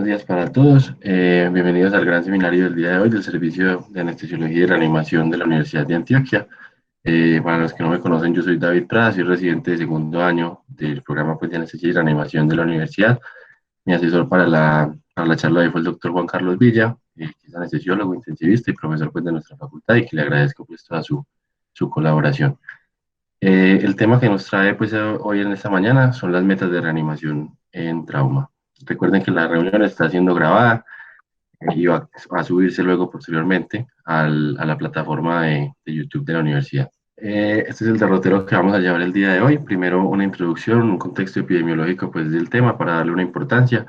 Buenos días para todos. Bienvenidos al gran seminario del día de hoy del Servicio de Anestesiología y Reanimación de la Universidad de Antioquia. Para los que no me conocen, yo soy David Prada, soy residente de segundo año del programa pues, de Anestesia y Reanimación de la universidad. Mi asesor para la charla de hoy fue el doctor Juan Carlos Villa, que es anestesiólogo, intensivista y profesor pues, de nuestra facultad y que le agradezco pues, toda su colaboración. El tema que nos trae pues, hoy en esta mañana son las metas de reanimación en trauma. Recuerden que la reunión está siendo grabada y va a subirse luego posteriormente a la plataforma de YouTube de la universidad. Este es el derrotero que vamos a llevar el día de hoy. Primero una introducción, un contexto epidemiológico pues, del tema para darle una importancia.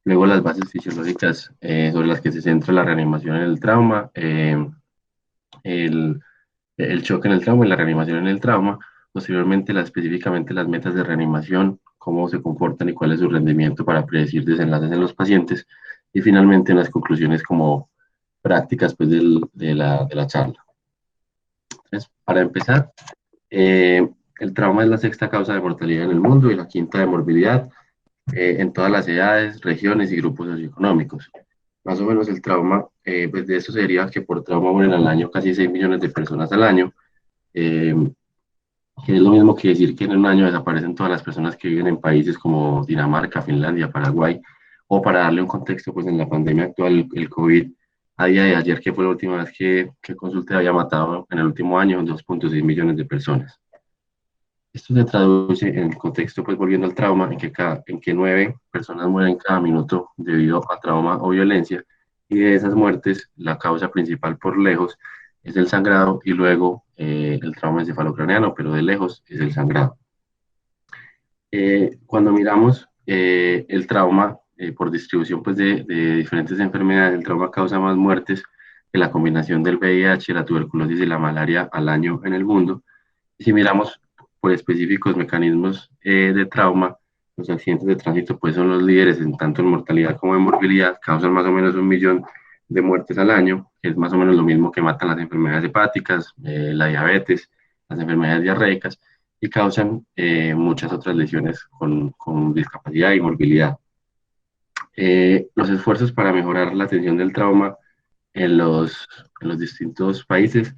Luego las bases fisiológicas sobre las que se centra la reanimación en el trauma, el, el choque en el trauma y la reanimación en el trauma. Posteriormente, específicamente las metas de reanimación, cómo se comportan y cuál es su rendimiento para predecir desenlaces en los pacientes. Y finalmente, unas conclusiones como prácticas pues, de la charla. Entonces, para empezar, el trauma es la sexta causa de mortalidad en el mundo y la quinta de morbilidad en todas las edades, regiones y grupos socioeconómicos. Más o menos el trauma, pues de eso sería que por trauma mueren al año casi 6 millones de personas al año, eh, que es lo mismo que decir que en un año desaparecen todas las personas que viven en países como Dinamarca, Finlandia, Paraguay, o para darle un contexto, pues en la pandemia actual, el COVID, a día de ayer, que fue la última vez que consulté, había matado en el último año 2,6 millones de personas. Esto se traduce en el contexto, pues volviendo al trauma, en que 9 personas mueren cada minuto debido a trauma o violencia, y de esas muertes, la causa principal por lejos es el sangrado y luego el trauma encefalocraneano, pero de lejos es el sangrado. Cuando miramos el trauma por distribución pues, de diferentes enfermedades, el trauma causa más muertes que la combinación del VIH, la tuberculosis y la malaria al año en el mundo. Y si miramos por específicos mecanismos de trauma, los accidentes de tránsito pues son los líderes en tanto en mortalidad como en morbilidad, causan más o menos 1 millón de muertes al año, que es más o menos lo mismo que matan las enfermedades hepáticas, la diabetes, las enfermedades diarreicas, y causan muchas otras lesiones con discapacidad y morbilidad. Los esfuerzos para mejorar la atención del trauma en los distintos países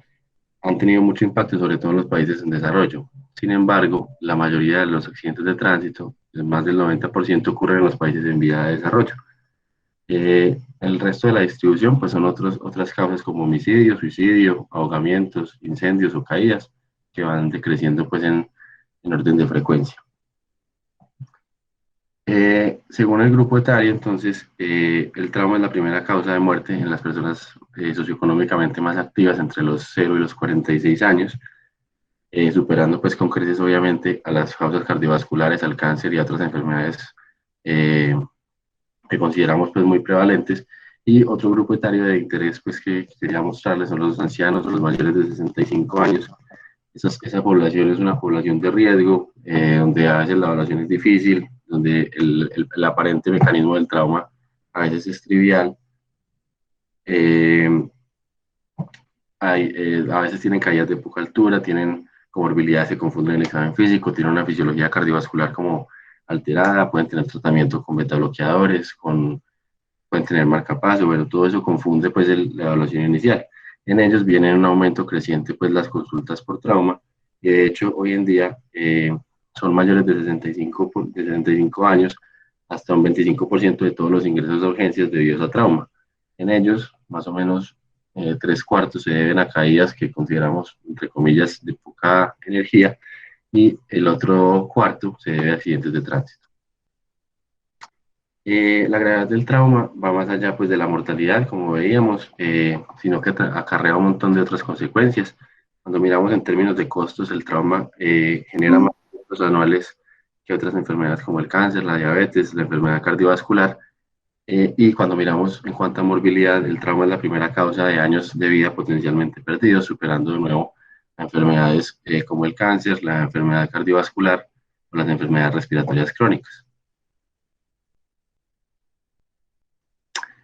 han tenido mucho impacto, sobre todo en los países en desarrollo. Sin embargo, la mayoría de los accidentes de tránsito, más del 90%, ocurren en los países en vía de desarrollo. El resto de la distribución pues son otras causas como homicidio, suicidio, ahogamientos, incendios o caídas que van decreciendo pues en orden de frecuencia. Según el grupo etario, entonces, el trauma es la primera causa de muerte en las personas socioeconómicamente más activas entre los 0 y los 46 años, superando pues con creces obviamente a las causas cardiovasculares, al cáncer y a otras enfermedades eh, que consideramos pues muy prevalentes. Y otro grupo etario de interés pues que quería mostrarles son los ancianos o los mayores de 65 años. Esa población es una población de riesgo, donde a veces la evaluación es difícil, donde el aparente mecanismo del trauma a veces es trivial. Eh, a veces tienen caídas de poca altura, tienen comorbilidades, se confunden en el examen físico, tienen una fisiología cardiovascular como alterada, pueden tener tratamiento con betabloqueadores, pueden tener marcapaso, pero todo eso confunde pues la evaluación inicial. En ellos viene un aumento creciente pues las consultas por trauma, y de hecho hoy en día son mayores de 65 años, hasta un 25% de todos los ingresos de urgencias debidos a trauma. En ellos, más o menos 3/4 se deben a caídas que consideramos, entre comillas, de poca energía, y el otro cuarto se debe a accidentes de tránsito. La gravedad del trauma va más allá pues, de la mortalidad, como veíamos, sino que acarrea un montón de otras consecuencias. Cuando miramos en términos de costos, el trauma genera más costos anuales que otras enfermedades como el cáncer, la diabetes, la enfermedad cardiovascular. Y cuando miramos en cuanto a morbilidad, el trauma es la primera causa de años de vida potencialmente perdidos, superando de nuevo a enfermedades como el cáncer, la enfermedad cardiovascular o las enfermedades respiratorias crónicas.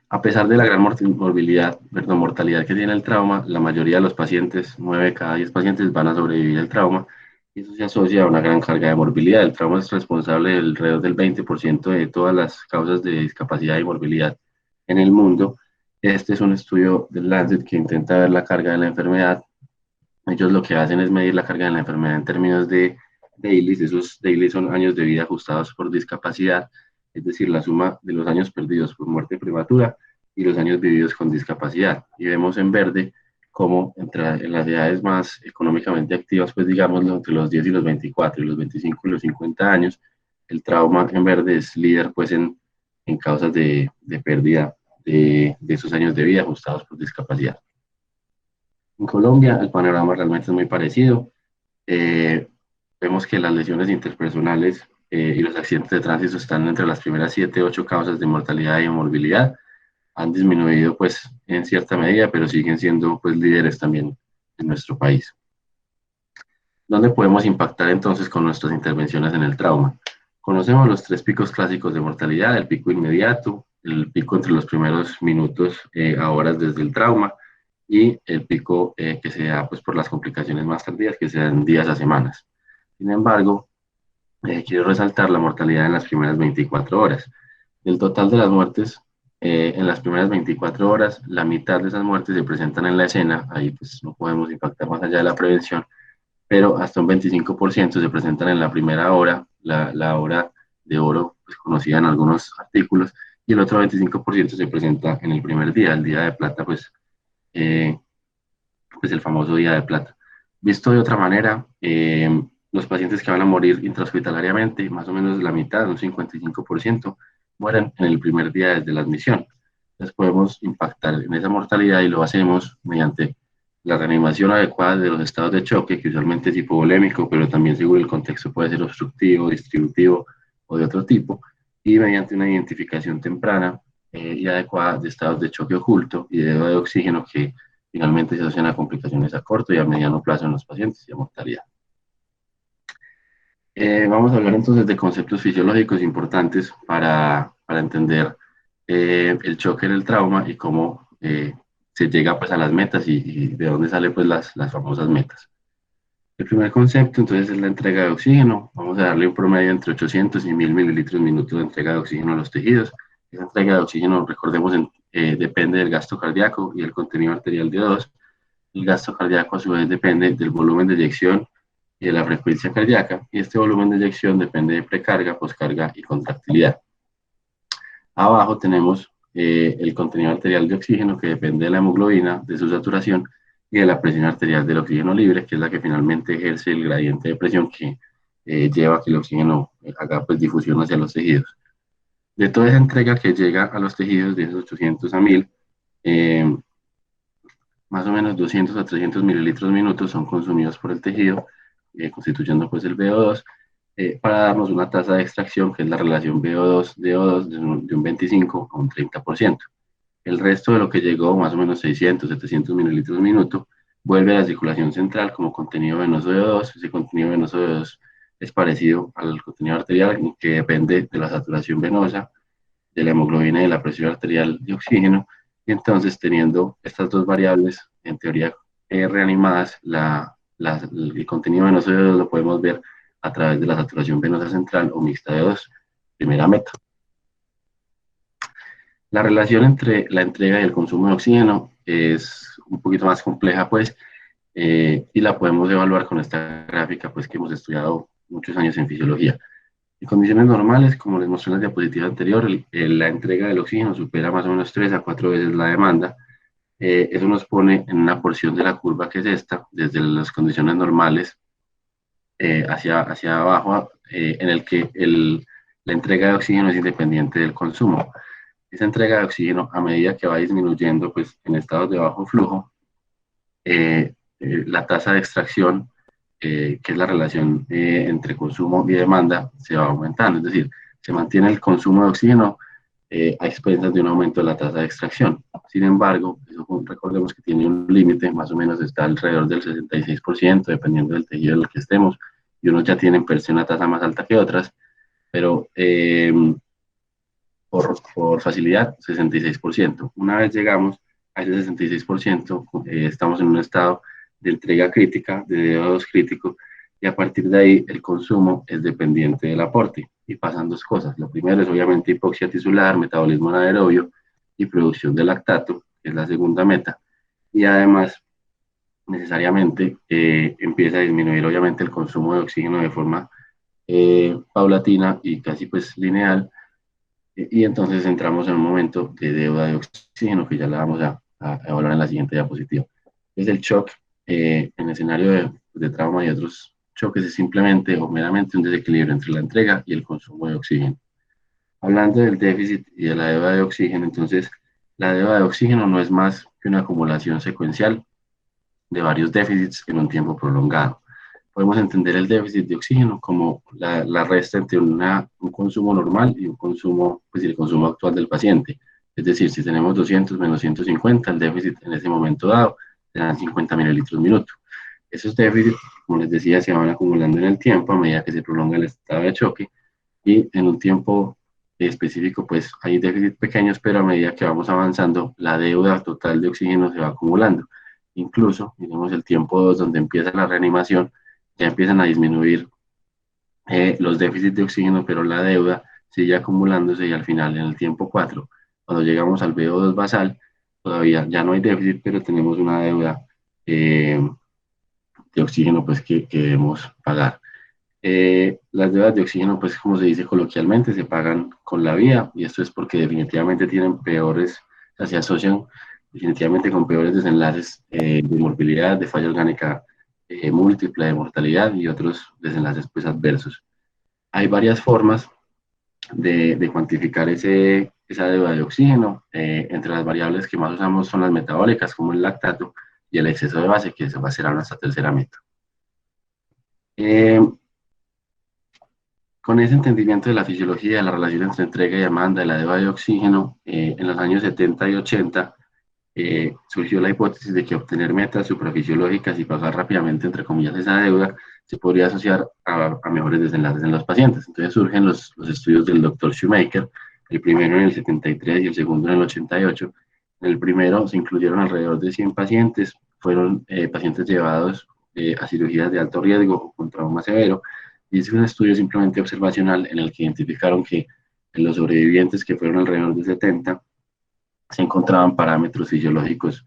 A pesar de la gran mortalidad que tiene el trauma, la mayoría de los pacientes, 9 cada 10 pacientes, van a sobrevivir el trauma, y eso se asocia a una gran carga de morbilidad. El trauma es responsable de alrededor del 20% de todas las causas de discapacidad y morbilidad en el mundo. Este es un estudio del Lancet que intenta ver la carga de la enfermedad. Ellos lo que hacen es medir la carga de la enfermedad en términos de dailies. Esos dailies son años de vida ajustados por discapacidad, es decir, la suma de los años perdidos por muerte prematura y los años vividos con discapacidad. Y vemos en verde cómo en las edades más económicamente activas, pues digámoslo, entre los 10 y los 24, y los 25 y los 50 años, el trauma en verde es líder pues en causas de pérdida de esos años de vida ajustados por discapacidad. En Colombia el panorama realmente es muy parecido. Eh, Vemos que las lesiones interpersonales y los accidentes de tránsito están entre las primeras 7 8 causas de mortalidad y morbilidad. Han disminuido pues en cierta medida, pero siguen siendo pues líderes también en nuestro país. ¿Dónde podemos impactar entonces con nuestras intervenciones en el trauma? Conocemos los tres picos clásicos de mortalidad: el pico inmediato, el pico entre los primeros minutos a horas desde el trauma, y el pico que se da pues, por las complicaciones más tardías, que se dan días a semanas. Sin embargo, quiero resaltar la mortalidad en las primeras 24 horas. Del total de las muertes, en las primeras 24 horas, la mitad de esas muertes se presentan en la escena. Ahí pues no podemos impactar más allá de la prevención, pero hasta un 25% se presentan en la primera hora, la hora de oro, pues conocida en algunos artículos, y el otro 25% se presenta en el primer día, el día de plata, eh, pues el famoso día de plata. Visto de otra manera, los pacientes que van a morir intrahospitalariamente, más o menos la mitad, un 55%, mueren en el primer día desde la admisión. Entonces podemos impactar en esa mortalidad y lo hacemos mediante la reanimación adecuada de los estados de choque, que usualmente es hipovolémico, pero también según el contexto puede ser obstructivo, distributivo o de otro tipo, y mediante una identificación temprana y adecuada de estados de choque oculto y de deuda de oxígeno que finalmente se asocian a complicaciones a corto y a mediano plazo en los pacientes y a mortalidad. Vamos a hablar entonces de conceptos fisiológicos importantes para entender el choque en el trauma y cómo se llega pues, a las metas y de dónde salen pues, las famosas metas. El primer concepto entonces es la entrega de oxígeno. Vamos a darle un promedio entre 800 y 1000 mililitros minutos de entrega de oxígeno a los tejidos. Esa entrega de oxígeno, recordemos, depende del gasto cardíaco y el contenido arterial de O2. El gasto cardíaco a su vez depende del volumen de eyección y de la frecuencia cardíaca, y este volumen de eyección depende de precarga, poscarga y contractilidad. Abajo tenemos el contenido arterial de oxígeno, que depende de la hemoglobina, de su saturación y de la presión arterial del oxígeno libre, que es la que finalmente ejerce el gradiente de presión que lleva a que el oxígeno haga pues, difusión hacia los tejidos. De toda esa entrega que llega a los tejidos, de esos 800 a 1000, más o menos 200 a 300 mililitros minutos son consumidos por el tejido, constituyendo pues el VO2, para darnos una tasa de extracción que es la relación VO2-DO2 de un 25 a un 30%. El resto de lo que llegó, más o menos 600, 700 mililitros minuto, vuelve a la circulación central como contenido venoso de O2. Ese contenido venoso de O2 es parecido al contenido arterial, que depende de la saturación venosa, de la hemoglobina y de la presión arterial de oxígeno. Y entonces, teniendo estas dos variables, en teoría reanimadas, el contenido venoso de O2 lo podemos ver a través de la saturación venosa central o mixta de O2, primera meta. La relación entre la entrega y el consumo de oxígeno es un poquito más compleja, pues, y la podemos evaluar con esta gráfica, pues, que hemos estudiado muchos años en fisiología. En condiciones normales, como les mostré en la diapositiva anterior, la entrega del oxígeno supera más o menos 3 a 4 veces la demanda. Eso nos pone en una porción de la curva que es esta, desde las condiciones normales hacia abajo, en el que la entrega de oxígeno es independiente del consumo. Esa entrega de oxígeno, a medida que va disminuyendo, pues en estados de bajo flujo, la tasa de extracción, que es la relación entre consumo y demanda, se va aumentando. Es decir, se mantiene el consumo de oxígeno a expensas de un aumento de la tasa de extracción. Sin embargo, eso, recordemos que tiene un límite, más o menos está alrededor del 66%, dependiendo del tejido en el que estemos, y unos ya tienen per se una tasa más alta que otras, pero por facilidad, 66%. Una vez llegamos a ese 66%, estamos en un estado de entrega crítica, de DO2 crítico, y a partir de ahí el consumo es dependiente del aporte y pasan dos cosas. Lo primero es obviamente hipoxia tisular, metabolismo anaerobio y producción de lactato, que es la segunda meta, y además necesariamente empieza a disminuir obviamente el consumo de oxígeno de forma paulatina y casi pues lineal, y entonces entramos en un momento de deuda de oxígeno que ya la vamos a evaluar en la siguiente diapositiva. Es el shock en escenario de trauma y otros choques es simplemente o meramente un desequilibrio entre la entrega y el consumo de oxígeno. Hablando del déficit y de la deuda de oxígeno, entonces la deuda de oxígeno no es más que una acumulación secuencial de varios déficits en un tiempo prolongado. Podemos entender el déficit de oxígeno como la resta entre un consumo normal y un consumo, pues el consumo actual del paciente. Es decir, si tenemos 200 menos 150, el déficit en ese momento dado serán 50 mililitros minuto. Esos déficits, como les decía, se van acumulando en el tiempo a medida que se prolonga el estado de choque y en un tiempo específico, pues hay déficits pequeños, pero a medida que vamos avanzando, la deuda total de oxígeno se va acumulando. Incluso, digamos, el tiempo 2, donde empieza la reanimación, ya empiezan a disminuir los déficits de oxígeno, pero la deuda sigue acumulándose y al final, en el tiempo 4, cuando llegamos al VO2 basal, todavía ya no hay déficit, pero tenemos una deuda eh, de oxígeno pues que debemos pagar. Las deudas de oxígeno, pues como se dice coloquialmente, se pagan con la vida y esto es porque definitivamente tienen peores, o sea, se asocian definitivamente con peores desenlaces de morbilidad, de falla orgánica múltiple, de mortalidad y otros desenlaces pues adversos. Hay varias formas de cuantificar esa deuda de oxígeno. Entre las variables que más usamos son las metabólicas, como el lactato y el exceso de base, que se va a ser a nuestra tercera meta. Eh, Con ese entendimiento de la fisiología, de la relación entre entrega y demanda, de la deuda de oxígeno, en los años 70 y 80 surgió la hipótesis de que obtener metas suprafisiológicas y pagar rápidamente, entre comillas, esa deuda se podría asociar a mejores desenlaces en los pacientes. Entonces surgen los estudios del doctor Shoemaker, el primero en el 73 y el segundo en el 88. En el primero se incluyeron alrededor de 100 pacientes, fueron pacientes llevados a cirugías de alto riesgo o con trauma severo, y es un estudio simplemente observacional en el que identificaron que en los sobrevivientes, que fueron alrededor de 70, se encontraban parámetros fisiológicos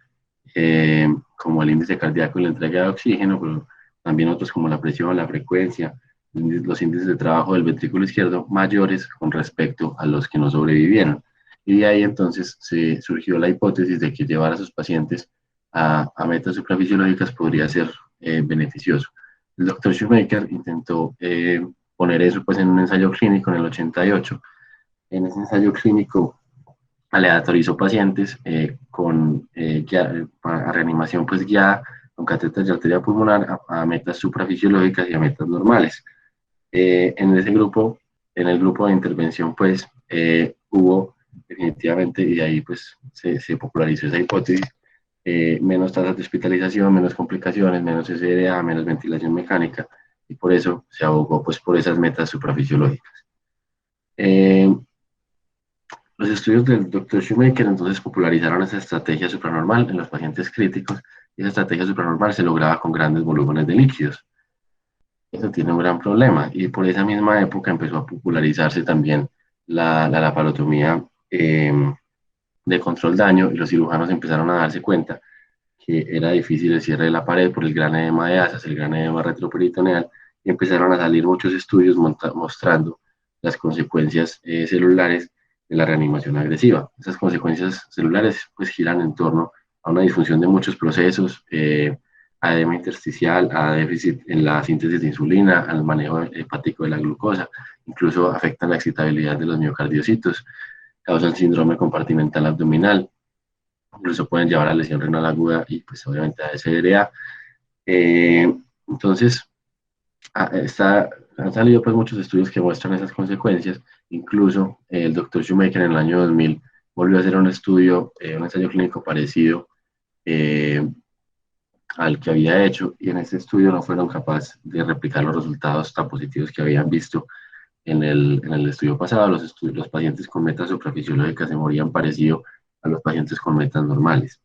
como el índice cardíaco y la entrega de oxígeno, pero también otros como la presión, la frecuencia, los índices de trabajo del ventrículo izquierdo mayores con respecto a los que no sobrevivieron. Y de ahí entonces se surgió la hipótesis de que llevar a sus pacientes a metas suprafisiológicas podría ser beneficioso. El doctor Shoemaker intentó poner eso pues, en un ensayo clínico en el 88. En ese ensayo clínico aleatorizó pacientes a reanimación pues guiada con catéteres de arteria pulmonar a metas suprafisiológicas y a metas normales. En ese grupo, en el grupo de intervención, pues hubo definitivamente, y ahí pues se popularizó esa hipótesis, menos tasas de hospitalización, menos complicaciones, menos SDA, menos ventilación mecánica, y por eso se abogó pues por esas metas suprafisiológicas. Los estudios del Dr. Shoemaker entonces popularizaron esa estrategia supranormal en los pacientes críticos, y esa estrategia supranormal se lograba con grandes volúmenes de líquidos. Eso tiene un gran problema, y por esa misma época empezó a popularizarse también la laparotomía de control daño, y los cirujanos empezaron a darse cuenta que era difícil el cierre de la pared por el gran edema de asas, el gran edema retroperitoneal, y empezaron a salir muchos estudios mostrando las consecuencias celulares de la reanimación agresiva. Esas consecuencias celulares pues giran en torno a una disfunción de muchos procesos, a edema intersticial, a déficit en la síntesis de insulina, al manejo hepático de la glucosa, incluso afectan la excitabilidad de los miocardiocitos, causan síndrome compartimental abdominal, incluso pueden llevar a lesión renal aguda y pues obviamente a SDRA. Entonces, han salido pues muchos estudios que muestran esas consecuencias, incluso el doctor Shoemaker en el año 2000 volvió a hacer un estudio, un ensayo clínico parecido al que había hecho, y en ese estudio no fueron capaces de replicar los resultados tan positivos que habían visto en el estudio pasado. Los pacientes con metas suprafisiológicas se morían parecido a los pacientes con metas normales.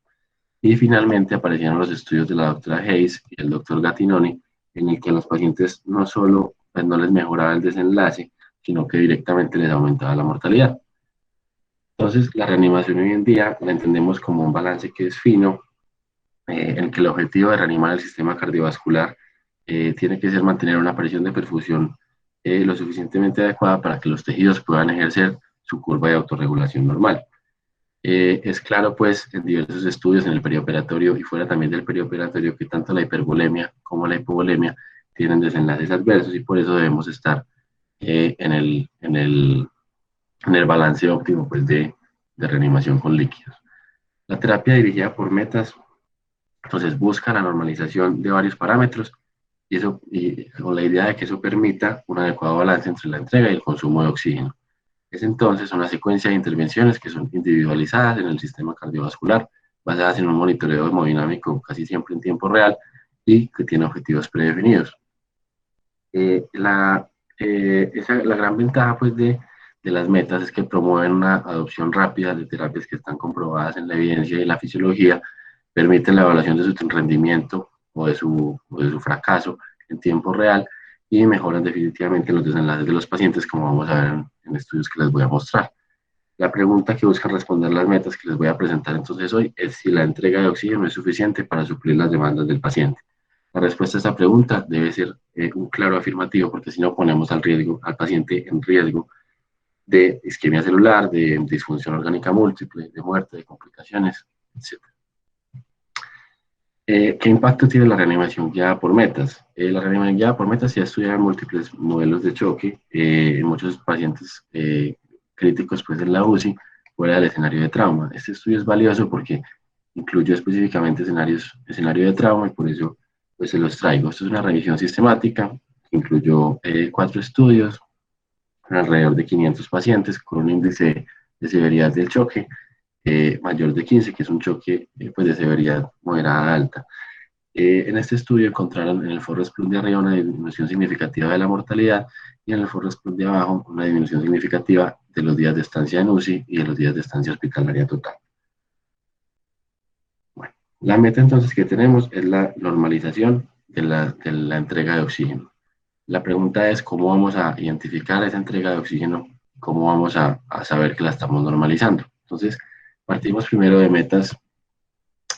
Y finalmente aparecieron los estudios de la doctora Hayes y el doctor Gattinoni, en el que a los pacientes no solo pues, no les mejoraba el desenlace, sino que directamente les aumentaba la mortalidad. Entonces, la reanimación hoy en día la entendemos como un balance que es fino, en que el objetivo de reanimar el sistema cardiovascular tiene que ser mantener una presión de perfusión lo suficientemente adecuada para que los tejidos puedan ejercer su curva de autorregulación normal. Es claro, pues, en diversos estudios en el perioperatorio y fuera también del perioperatorio que tanto la hipervolemia como la hipovolemia tienen desenlaces adversos y por eso debemos estar en el balance óptimo pues, de reanimación con líquidos. La terapia dirigida por metas, entonces busca la normalización de varios parámetros y con la idea de que eso permita un adecuado balance entre la entrega y el consumo de oxígeno. Es entonces una secuencia de intervenciones que son individualizadas en el sistema cardiovascular, basadas en un monitoreo hemodinámico casi siempre en tiempo real y que tiene objetivos predefinidos. La gran ventaja pues, de las metas es que promueven una adopción rápida de terapias que están comprobadas en la evidencia y la fisiología, permiten la evaluación de su rendimiento o de su fracaso en tiempo real y mejoran definitivamente los desenlaces de los pacientes, como vamos a ver en estudios que les voy a mostrar. La pregunta que buscan responder las metas que les voy a presentar entonces hoy es si la entrega de oxígeno es suficiente para suplir las demandas del paciente. La respuesta a esta pregunta debe ser un claro afirmativo, porque si no ponemos al paciente en riesgo de isquemia celular, de disfunción orgánica múltiple, de muerte, de complicaciones, etc. ¿Qué impacto tiene la reanimación guiada por metas? La reanimación guiada por metas se ha estudiado en múltiples modelos de choque, en muchos pacientes críticos pues, en la UCI, fuera del escenario de trauma. Este estudio es valioso porque incluye específicamente escenario de trauma y por eso pues, se los traigo. Esto es una revisión sistemática que incluyó 4 estudios, alrededor de 500 pacientes con un índice de severidad del choque mayor de 15, que es un choque pues, de severidad moderada a alta. En este estudio encontraron en el Forest Plus de arriba una disminución significativa de la mortalidad y en el Forest Plus de abajo una disminución significativa de los días de estancia en UCI y de los días de estancia hospitalaria total. Bueno, la meta entonces que tenemos es la normalización de la entrega de oxígeno. La pregunta es cómo vamos a identificar esa entrega de oxígeno, cómo vamos a saber que la estamos normalizando. Entonces, partimos primero de metas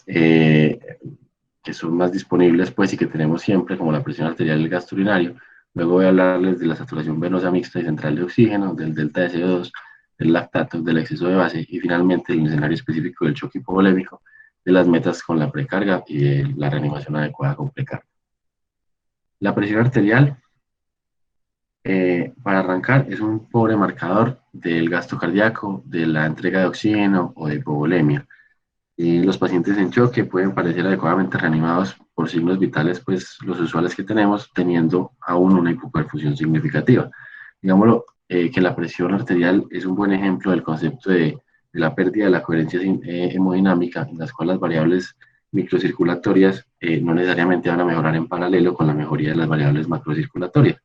que son más disponibles pues y que tenemos siempre, como la presión arterial y el gasto urinario. Luego voy a hablarles de la saturación venosa mixta y central de oxígeno, del delta de CO2, del lactato, del exceso de base y finalmente el escenario específico del choque hipovolémico, de las metas con la precarga y de la reanimación adecuada con precarga. La presión arterial, para arrancar, es un pobre marcador del gasto cardíaco, de la entrega de oxígeno o de hipovolemia. Los pacientes en choque pueden parecer adecuadamente reanimados por signos vitales, pues los usuales que tenemos, teniendo aún una hipoperfusión significativa. Digámoslo, que la presión arterial es un buen ejemplo del concepto de la pérdida de la coherencia hemodinámica, en las cuales las variables microcirculatorias no necesariamente van a mejorar en paralelo con la mejoría de las variables macrocirculatorias.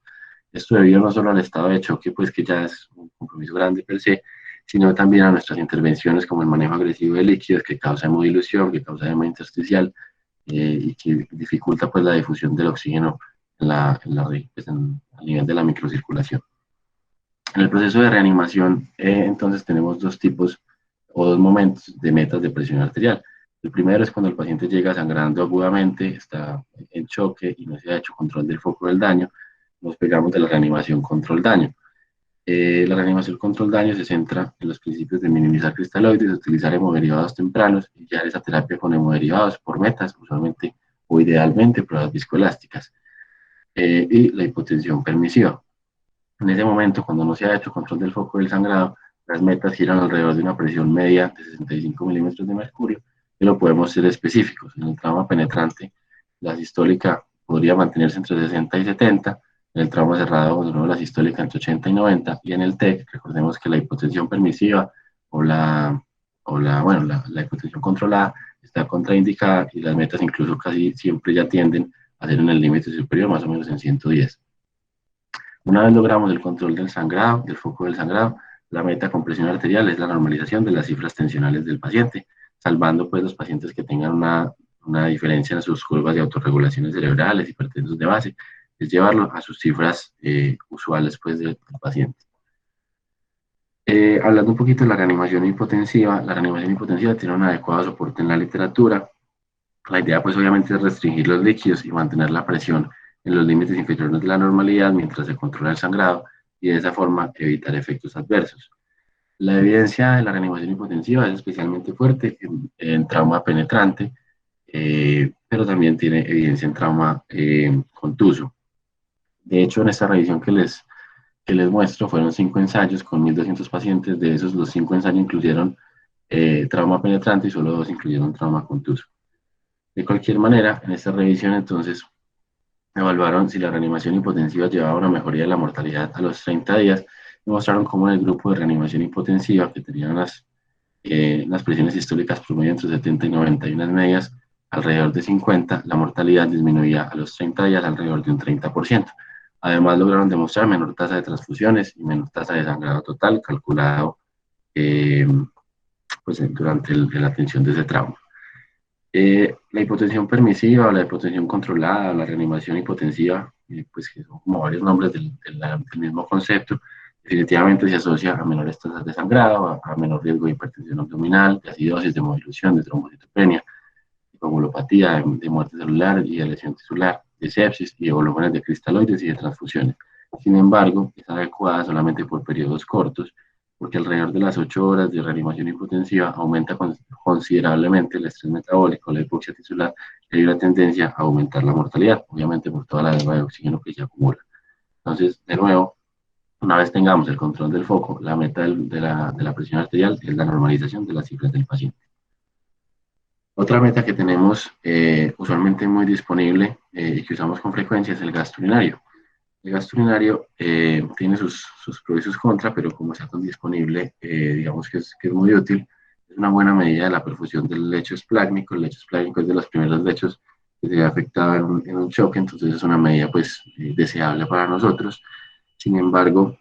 Esto debido no solo al estado de choque, pues que ya es un compromiso grande per se, sino también a nuestras intervenciones como el manejo agresivo de líquidos que causa hemodilución, que causa edema intersticial y que dificulta pues la difusión del oxígeno pues, a nivel de la microcirculación. En el proceso de reanimación, entonces tenemos dos tipos o dos momentos de metas de presión arterial. El primero es cuando el paciente llega sangrando agudamente, está en choque y no se ha hecho control del foco del daño. Nos pegamos de la reanimación control daño. La reanimación control daño se centra en los principios de minimizar cristaloides, utilizar hemoderivados tempranos y guiar esa terapia con hemoderivados por metas, usualmente o idealmente pruebas viscoelásticas, y la hipotensión permisiva. En ese momento, cuando no se ha hecho control del foco del sangrado, las metas giran alrededor de una presión media de 65 milímetros de mercurio, y lo podemos ser específicos. En el trauma penetrante, la sistólica podría mantenerse entre 60 y 70, en el trauma cerrado, de nuevo, la sistólica entre 80 y 90, y en el TEC, recordemos que la hipotensión permisiva la hipotensión controlada está contraindicada y las metas incluso casi siempre ya tienden a ser en el límite superior, más o menos en 110. Una vez logramos el control del sangrado, del foco del sangrado, la meta con presión arterial es la normalización de las cifras tensionales del paciente, salvando pues los pacientes que tengan una una diferencia en sus curvas de autorregulaciones cerebrales, hipertensos de base, es llevarlo a sus cifras usuales pues, del paciente. Hablando un poquito de la reanimación hipotensiva tiene un adecuado soporte en la literatura. La idea pues obviamente es restringir los líquidos y mantener la presión en los límites inferiores de la normalidad mientras se controla el sangrado y de esa forma evitar efectos adversos. La evidencia de la reanimación hipotensiva es especialmente fuerte en trauma penetrante, pero también tiene evidencia en trauma contuso. De hecho, en esta revisión que les muestro fueron 5 ensayos con 1.200 pacientes. De esos, los 5 ensayos incluyeron trauma penetrante y solo 2 incluyeron trauma contuso. De cualquier manera, en esta revisión entonces evaluaron si la reanimación hipotensiva llevaba a una mejoría de la mortalidad a los 30 días y mostraron cómo en el grupo de reanimación hipotensiva, que tenían las presiones históricas promedio entre 70 y 90 y unas medias alrededor de 50, la mortalidad disminuía a los 30 días alrededor de un 30%. Además, lograron demostrar menor tasa de transfusiones y menor tasa de sangrado total calculado pues, durante la atención de ese trauma. La hipotensión permisiva o la hipotensión controlada, la reanimación hipotensiva, pues que son como varios nombres del mismo concepto, definitivamente se asocia a menores tasas de sangrado, a menor riesgo de hipertensión abdominal, de acidosis, de hemoilusión, de trombocitopenia, de coagulopatía, de muerte celular y de lesión tisular, de sepsis y de volúmenes de cristaloides y de transfusiones. Sin embargo, es adecuada solamente por periodos cortos, porque alrededor de las 8 horas de reanimación hipotensiva aumenta considerablemente el estrés metabólico, la hipoxia tisular, y hay una tendencia a aumentar la mortalidad, obviamente por toda la deuda de oxígeno que se acumula. Entonces, de nuevo, una vez tengamos el control del foco, la meta de la presión arterial es la normalización de las cifras del paciente. Otra meta que tenemos usualmente muy disponible y que usamos con frecuencia es el gasto urinario. El gasto urinario tiene sus pros y sus contras, pero como está tan disponible, digamos que es muy útil. Es una buena medida de la perfusión del lecho esplácnico. El lecho esplácnico es de los primeros lechos que se ve afectado en un choque, entonces es una medida pues deseable para nosotros. Sin embargo,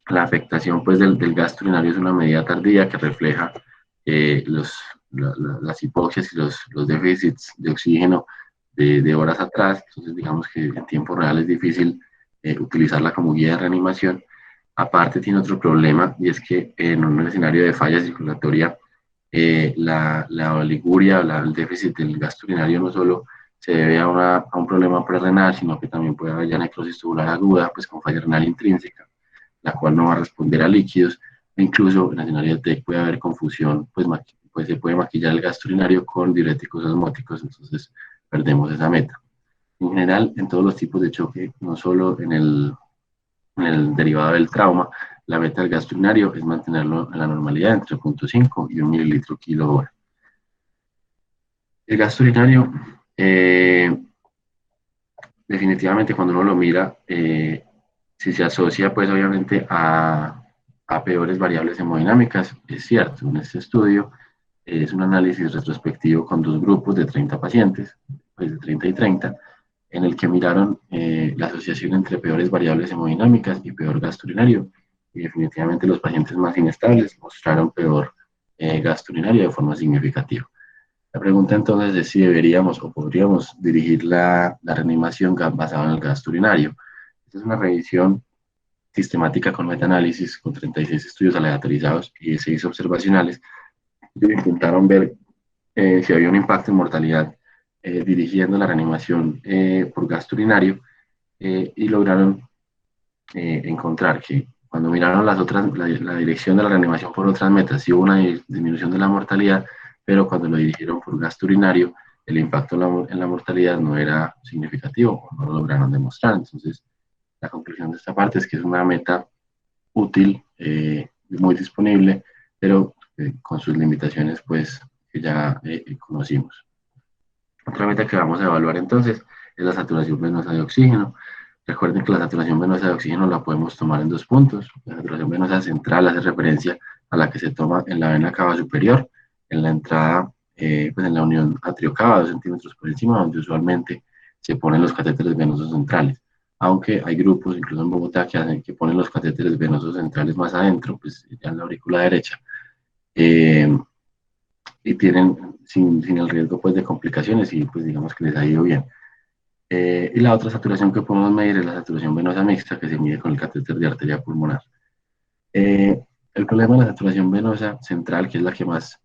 la afectación pues, del gasto urinario es una medida tardía que refleja las hipoxias y los déficits de oxígeno de horas atrás. Entonces, digamos que en tiempo real es difícil utilizarla como guía de reanimación. Aparte, tiene otro problema y es que en un escenario de falla circulatoria, la oliguria, el déficit del gasto urinario no solo se debe a un problema prerrenal, sino que también puede haber necrosis tubular aguda, pues con falla renal intrínseca, la cual no va a responder a líquidos, e incluso en el escenario de TEC puede haber confusión, pues se puede maquillar el gasto urinario con diuréticos osmóticos, entonces perdemos esa meta. En general, en todos los tipos de choque, no solo en el derivado del trauma, la meta del gasto urinario es mantenerlo en la normalidad entre 0.5 y 1 mililitro kilo hora. El gasto urinario, definitivamente cuando uno lo mira, si se asocia pues obviamente a peores variables hemodinámicas, es cierto. En este estudio es un análisis retrospectivo con 2 grupos de 30 pacientes, pues de 30 y 30, en el que miraron la asociación entre peores variables hemodinámicas y peor gasto urinario. Y definitivamente los pacientes más inestables mostraron peor gasto urinario de forma significativa. La pregunta entonces es si deberíamos o podríamos dirigir la reanimación basada en el gasto urinario. Esta es una revisión sistemática con metaanálisis con 36 estudios aleatorizados y 6 observacionales. Ellos intentaron ver si había un impacto en mortalidad dirigiendo la reanimación por gasto urinario y lograron encontrar que cuando miraron la dirección de la reanimación por otras metas, sí hubo una disminución de la mortalidad, pero cuando lo dirigieron por gasto urinario, el impacto en la mortalidad no era significativo, no lo lograron demostrar. Entonces, la conclusión de esta parte es que es una meta útil, muy disponible, pero con sus limitaciones, pues, que ya conocimos. Otra meta que vamos a evaluar entonces es la saturación venosa de oxígeno. Recuerden que la saturación venosa de oxígeno la podemos tomar en 2 puntos. La saturación venosa central hace referencia a la que se toma en la vena cava superior, en la entrada, pues en la unión atriocava, 2 centímetros por encima, donde usualmente se ponen los catéteres venosos centrales. Aunque hay grupos, incluso en Bogotá, que ponen los catéteres venosos centrales más adentro, pues ya en la aurícula derecha. y tienen sin el riesgo pues de complicaciones y pues digamos que les ha ido bien. Y la otra saturación que podemos medir es la saturación venosa mixta que se mide con el catéter de arteria pulmonar. Eh, el problema de la saturación venosa central, que es la que más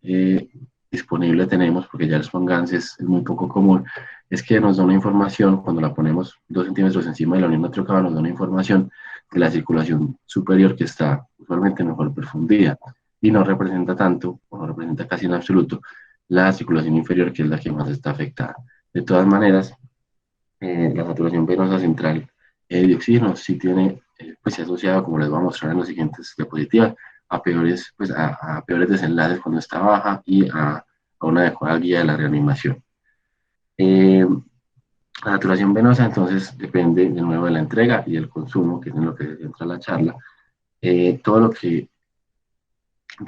disponible tenemos, porque ya el Swan-Ganz es muy poco común, es que nos da una información, cuando la ponemos 2 centímetros encima de la unión atrial, nos da una información de la circulación superior que está usualmente mejor perfundida y no representa tanto, o no representa casi en absoluto, la circulación inferior, que es la que más está afectada. De todas maneras, la saturación venosa central de oxígeno sí tiene, pues se asociado, como les voy a mostrar en las siguientes diapositivas, a peores, pues a peores desenlaces cuando está baja y a una adecuada guía de la reanimación. La saturación venosa entonces depende de nuevo de la entrega y el consumo, que es en lo que se centra la charla. Todo lo que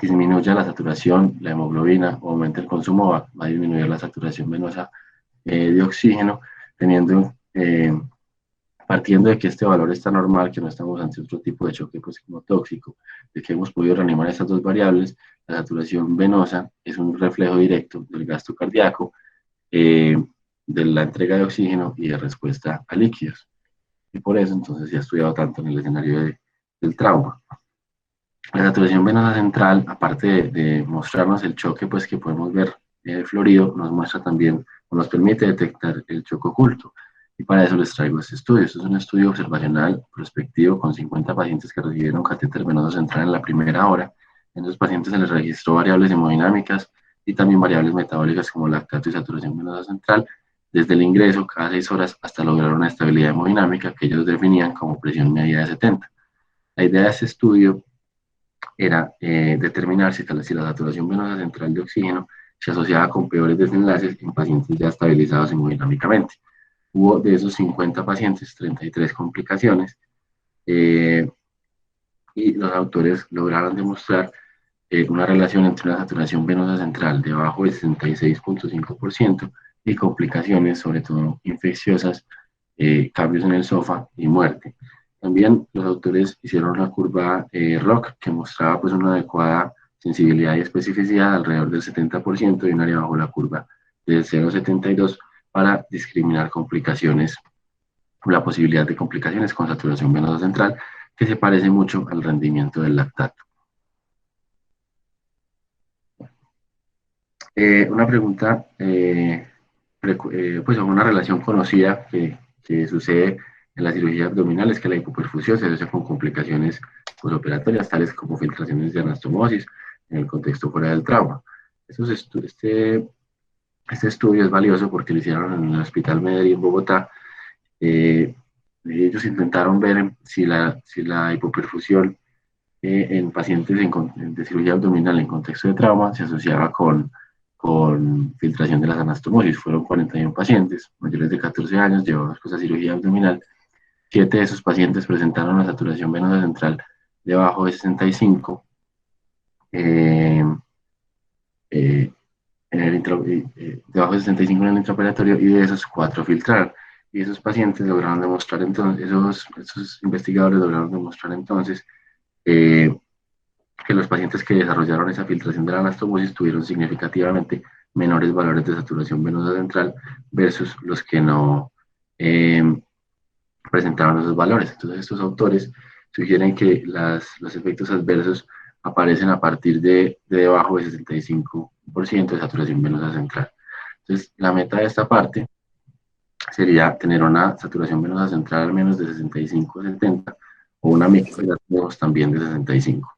disminuya la saturación, la hemoglobina o aumente el consumo va a disminuir la saturación venosa de oxígeno, teniendo partiendo de que este valor está normal, que no estamos ante otro tipo de choque pues, como tóxico, de que hemos podido reanimar estas dos variables, la saturación venosa es un reflejo directo del gasto cardíaco, de la entrega de oxígeno y de respuesta a líquidos. Y por eso entonces se ha estudiado tanto en el escenario del trauma. La saturación venosa central, aparte de mostrarnos el choque pues, que podemos ver florido, nos muestra también, o nos permite detectar el choque oculto. Y para eso les traigo este estudio. Este es un estudio observacional prospectivo con 50 pacientes que recibieron catéter venoso central en la primera hora. En esos pacientes se les registró variables hemodinámicas y también variables metabólicas como lactato y saturación venosa central desde el ingreso cada 6 horas hasta lograr una estabilidad hemodinámica que ellos definían como presión media de 70. La idea de este estudio era determinar si la saturación venosa central de oxígeno se asociaba con peores desenlaces en pacientes ya estabilizados hemodinámicamente. Hubo de esos 50 pacientes 33 complicaciones y los autores lograron demostrar una relación entre una saturación venosa central debajo del 66.5% y complicaciones, sobre todo infecciosas, cambios en el SOFA y muerte. También los autores hicieron una curva ROC que mostraba pues, una adecuada sensibilidad y especificidad alrededor del 70% y un área bajo la curva del 0,72 para discriminar complicaciones, la posibilidad de complicaciones con saturación venosa central, que se parece mucho al rendimiento del lactato. Una pregunta, pues una relación conocida que sucede en la cirugía abdominal es que la hipoperfusión se asocia con complicaciones posoperatorias, tales como filtraciones de anastomosis en el contexto fuera del trauma. Este estudio es valioso porque lo hicieron en el Hospital Medellín, Bogotá. Ellos intentaron ver si la hipoperfusión en pacientes de cirugía abdominal en contexto de trauma se asociaba con filtración de las anastomosis. Fueron 41 pacientes mayores de 14 años llevados a cirugía abdominal. 7 de esos pacientes presentaron una saturación venosa central debajo de 65 eh, eh, debajo de 65 en el intraoperatorio, y de esos 4 filtraron. Y esos pacientes lograron demostrar entonces, esos investigadores lograron demostrar entonces eh, que los pacientes que desarrollaron esa filtración de la anastomosis tuvieron significativamente menores valores de saturación venosa central versus los que no eh, presentaron esos valores. Entonces estos autores sugieren que los efectos adversos aparecen a partir de debajo de 65% de saturación venosa central. Entonces la meta de esta parte sería tener una saturación venosa central al menos de 65-70 o una mixta también de 65.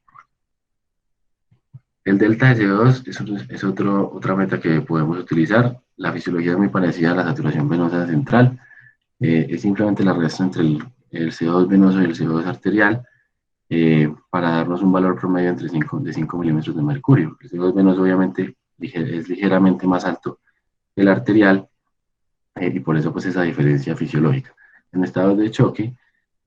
El delta de CO2 es otra meta que podemos utilizar. La fisiología es muy parecida a la saturación venosa central. Es simplemente la relación entre el CO2 venoso y el CO2 arterial para darnos un valor promedio entre 5 milímetros de mercurio. El CO2 venoso obviamente es ligeramente más alto que el arterial y por eso pues esa diferencia fisiológica. En estados de choque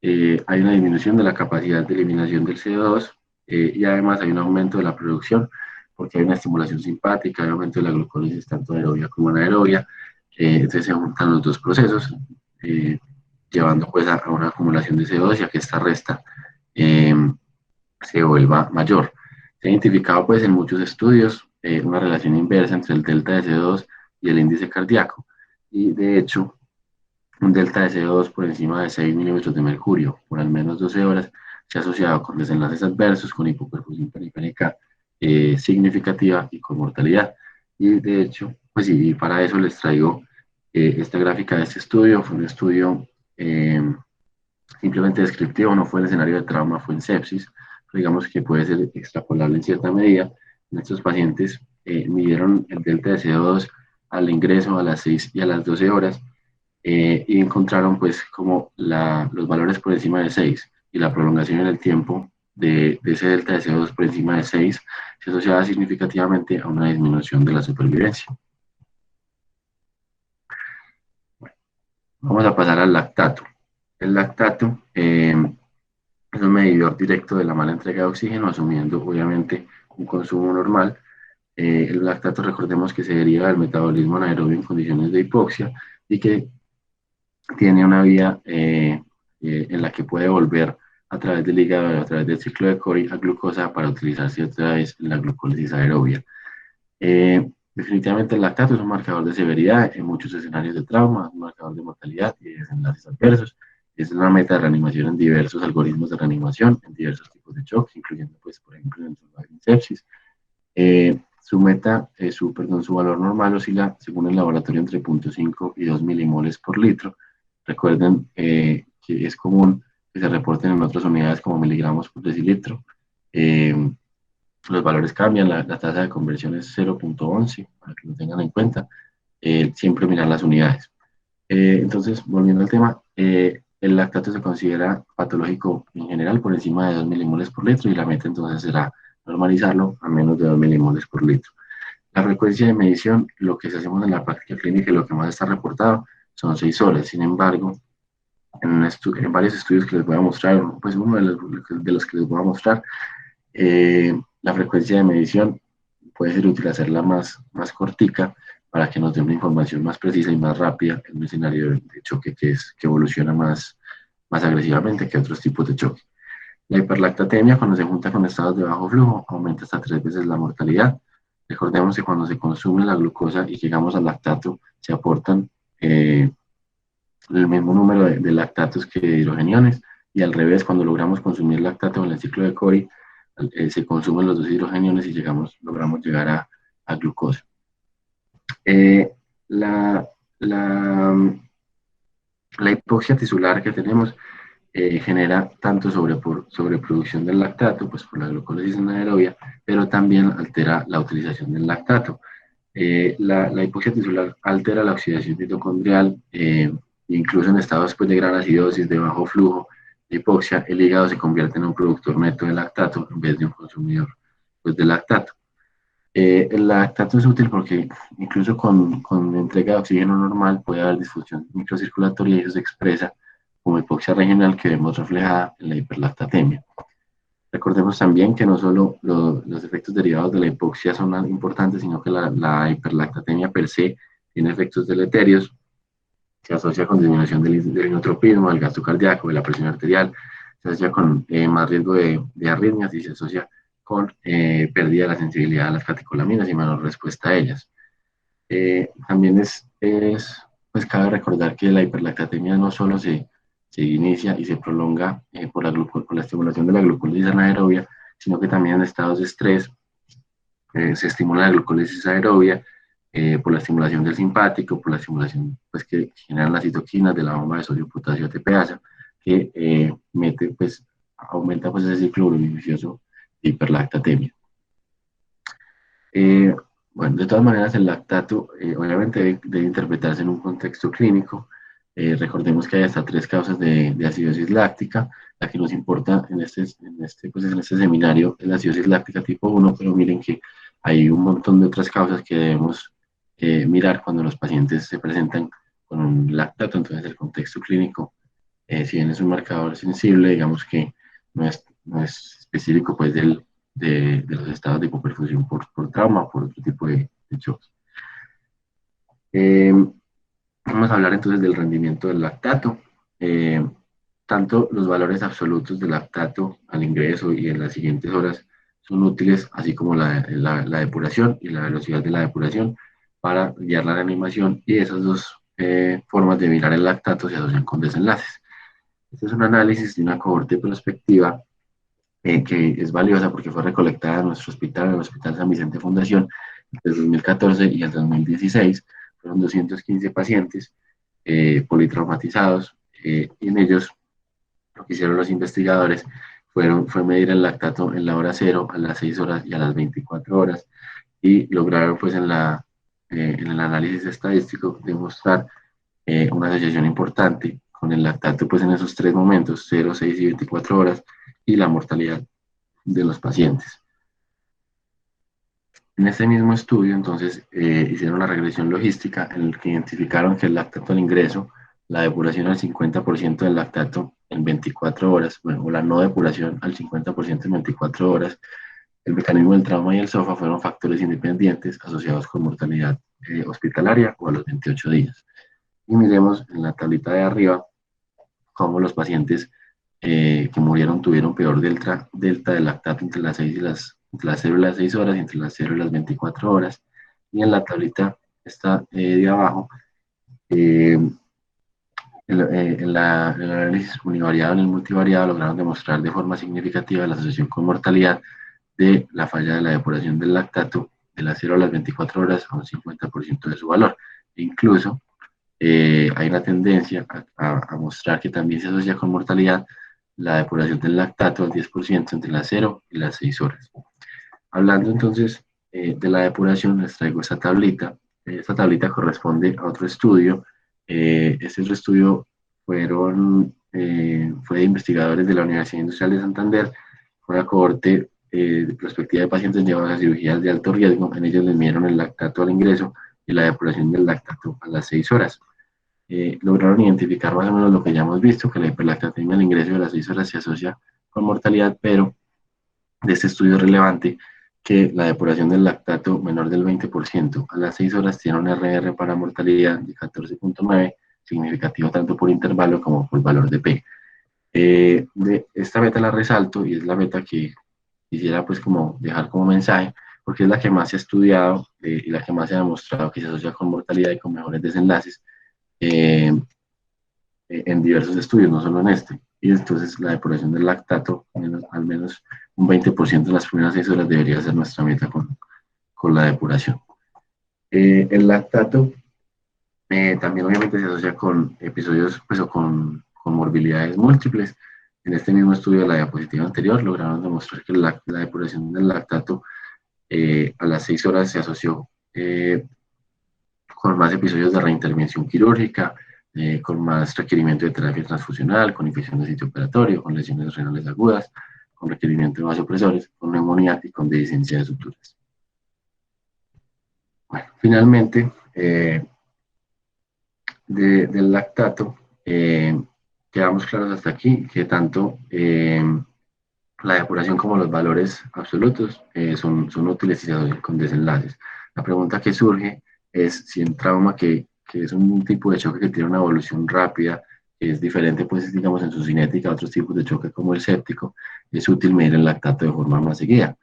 hay una disminución de la capacidad de eliminación del CO2 y además hay un aumento de la producción porque hay una estimulación simpática, hay un aumento de la glucólisis tanto aerobia como anaerobia, entonces se juntan los dos procesos, llevando pues a una acumulación de CO2 y a que esta resta se vuelva mayor. Se ha identificado pues en muchos estudios una relación inversa entre el delta de CO2 y el índice cardíaco. Y de hecho, un delta de CO2 por encima de 6 milímetros de mercurio por al menos 12 horas se ha asociado con desenlaces adversos, con hipoperfusión periférica significativa y con mortalidad. Y de hecho, pues sí, para eso les traigo esta gráfica de este estudio. Fue un estudio simplemente descriptivo, no fue el escenario de trauma, fue en sepsis, pero digamos que puede ser extrapolable en cierta medida. En estos pacientes midieron el delta de CO2 al ingreso a las 6 y a las 12 horas y encontraron pues como los valores por encima de 6 y la prolongación en el tiempo de ese delta de CO2 por encima de 6 se asociaba significativamente a una disminución de la supervivencia. Vamos a pasar al lactato. El lactato es un medidor directo de la mala entrega de oxígeno, asumiendo obviamente un consumo normal. El lactato, recordemos que se deriva del metabolismo anaerobio en condiciones de hipoxia y que tiene una vía en la que puede volver a través del hígado, a través del ciclo de Cori a glucosa para utilizarse otra vez en la glucólisis aerobia. Definitivamente el lactato es un marcador de severidad en muchos escenarios de trauma, un marcador de mortalidad y de desenlaces adversos. Es una meta de reanimación en diversos algoritmos de reanimación, en diversos tipos de shocks, incluyendo, pues, por ejemplo, en sepsis. Su valor normal oscila, según el laboratorio, entre 0.5 y 2 milimoles por litro. Recuerden que es común que se reporten en otras unidades como miligramos por decilitro. Los valores cambian, la tasa de conversión es 0.11, para que lo tengan en cuenta. Siempre mirar las unidades. Entonces, volviendo al tema, el lactato se considera patológico en general por encima de 2 milimoles por litro y la meta entonces será normalizarlo a menos de 2 milimoles por litro. La frecuencia de medición, lo que hacemos en la práctica clínica y lo que más está reportado son 6 horas. Sin embargo, en varios estudios que les voy a mostrar, pues uno de los que les voy a mostrar, la frecuencia de medición puede ser útil hacerla más cortica para que nos dé una información más precisa y más rápida en un escenario de choque que evoluciona más agresivamente que otros tipos de choque. La hiperlactatemia, cuando se junta con estados de bajo flujo, aumenta hasta 3 veces la mortalidad. Recordemos que cuando se consume la glucosa y llegamos al lactato, se aportan el mismo número de lactatos que de hidrogeniones, y al revés, cuando logramos consumir lactato en el ciclo de Cori, se consumen los dos hidrogeniones y logramos llegar a glucosa. Eh, la, la, la hipoxia tisular que tenemos genera tanto sobreproducción del lactato, pues por la glucólisis anaerobia, pero también altera la utilización del lactato. La hipoxia tisular altera la oxidación mitocondrial, incluso en estados pues, de gran acidosis, de bajo flujo, de hipoxia, el hígado se convierte en un productor neto de lactato en vez de un consumidor pues, de lactato. El lactato es útil porque incluso con entrega de oxígeno normal puede haber disfunción microcirculatoria y eso se expresa como hipoxia regional que vemos reflejada en la hiperlactatemia. Recordemos también que no solo los efectos derivados de la hipoxia son importantes, sino que la hiperlactatemia per se tiene efectos deleterios, se asocia con disminución del inotropismo, del gasto cardíaco, de la presión arterial, se asocia con más riesgo de arritmias y se asocia con pérdida de la sensibilidad a las catecolaminas y menor respuesta a ellas. También pues cabe recordar que la hiperlactatemia no solo se inicia y se prolonga por la estimulación de la glucólisis anaerobia, sino que también en estados de estrés se estimula la glucólisis aerobia por la estimulación del simpático, por la estimulación pues, que generan las citoquinas de la bomba de sodio, potasio, ATPasa, que aumenta pues, ese ciclo beneficioso de hiperlactatemia. Bueno, de todas maneras, el lactato obviamente debe interpretarse en un contexto clínico. Recordemos que hay hasta 3 causas de acidosis láctica. La que nos importa pues en este seminario es la acidosis láctica tipo 1, pero miren que hay un montón de otras causas que debemos mirar cuando los pacientes se presentan con un lactato. Entonces, el contexto clínico, si bien es un marcador sensible, digamos que no es específico pues, de los estados de hipoperfusión por trauma o por otro tipo de shocks. Vamos a hablar entonces del rendimiento del lactato. Tanto los valores absolutos del lactato al ingreso y en las siguientes horas son útiles, así como la depuración y la velocidad de la depuración para guiar la reanimación, y esas dos formas de mirar el lactato se asocian con desenlaces. Este es un análisis de una cohorte prospectiva que es valiosa porque fue recolectada en nuestro hospital, en el Hospital San Vicente Fundación, entre el 2014 y el 2016. Fueron 215 pacientes politraumatizados, y en ellos lo que hicieron los investigadores fue medir el lactato en la hora cero, a las 6 horas y a las 24 horas, y lograron pues en el análisis estadístico demostrar una asociación importante con el lactato pues en esos tres momentos, 0, 6 y 24 horas, y la mortalidad de los pacientes. En este mismo estudio, entonces, hicieron una regresión logística en el que identificaron que el lactato al ingreso, la depuración al 50% del lactato en 24 horas, bueno, o la no depuración al 50% en 24 horas, el mecanismo del trauma y el SOFA fueron factores independientes asociados con mortalidad hospitalaria o a los 28 días. Y miremos en la tablita de arriba cómo los pacientes que murieron tuvieron peor delta del lactato entre las 6 y entre las 0 y las 6 horas y entre las 0 y las 24 horas. Y en la tablita está de abajo, eh, en el análisis univariado y en el multivariado lograron demostrar de forma significativa la asociación con mortalidad de la falla de la depuración del lactato de las 0 a las 24 horas a un 50% de su valor. E incluso hay una tendencia a mostrar que también se asocia con mortalidad la depuración del lactato al 10% entre las 0 y las 6 horas. Hablando entonces de la depuración, les traigo esta tablita. Esta tablita corresponde a otro estudio. Este otro estudio fue de investigadores de la Universidad Industrial de Santander, con una cohorte de prospectiva de pacientes llevados a cirugías de alto riesgo. En ellos les midieron el lactato al ingreso y la depuración del lactato a las 6 horas. Lograron identificar más o menos lo que ya hemos visto, que la hiperlactatemia al ingreso de las 6 horas se asocia con mortalidad, pero de este estudio es relevante que la depuración del lactato menor del 20% a las 6 horas tiene un RR para mortalidad de 14.9, significativo tanto por intervalo como por valor de P. De esta meta la resalto y es la meta que quisiera pues como dejar como mensaje, porque es la que más se ha estudiado y la que más se ha demostrado que se asocia con mortalidad y con mejores desenlaces en diversos estudios, no solo en este. Y entonces la depuración del lactato, al menos un 20% en las primeras 6 horas debería ser nuestra meta con la depuración. El lactato también obviamente se asocia con episodios pues, o con morbilidades múltiples. En este mismo estudio de la diapositiva anterior lograron demostrar que la depuración del lactato a las 6 horas se asoció con más episodios de reintervención quirúrgica, con más requerimiento de terapia transfusional, con infección de sitio operatorio, con lesiones renales agudas, con requerimiento de vasopresores, con neumonía y con dehiscencia de suturas. Bueno, finalmente, del lactato, quedamos claros hasta aquí que tanto la depuración como los valores absolutos son útiles y se asocian con desenlaces. La pregunta que surge es si en trauma, que es un tipo de choque que tiene una evolución rápida, que es diferente, pues, digamos, en su cinética a otros tipos de choque como el séptico, es útil medir el lactato de forma más seguida.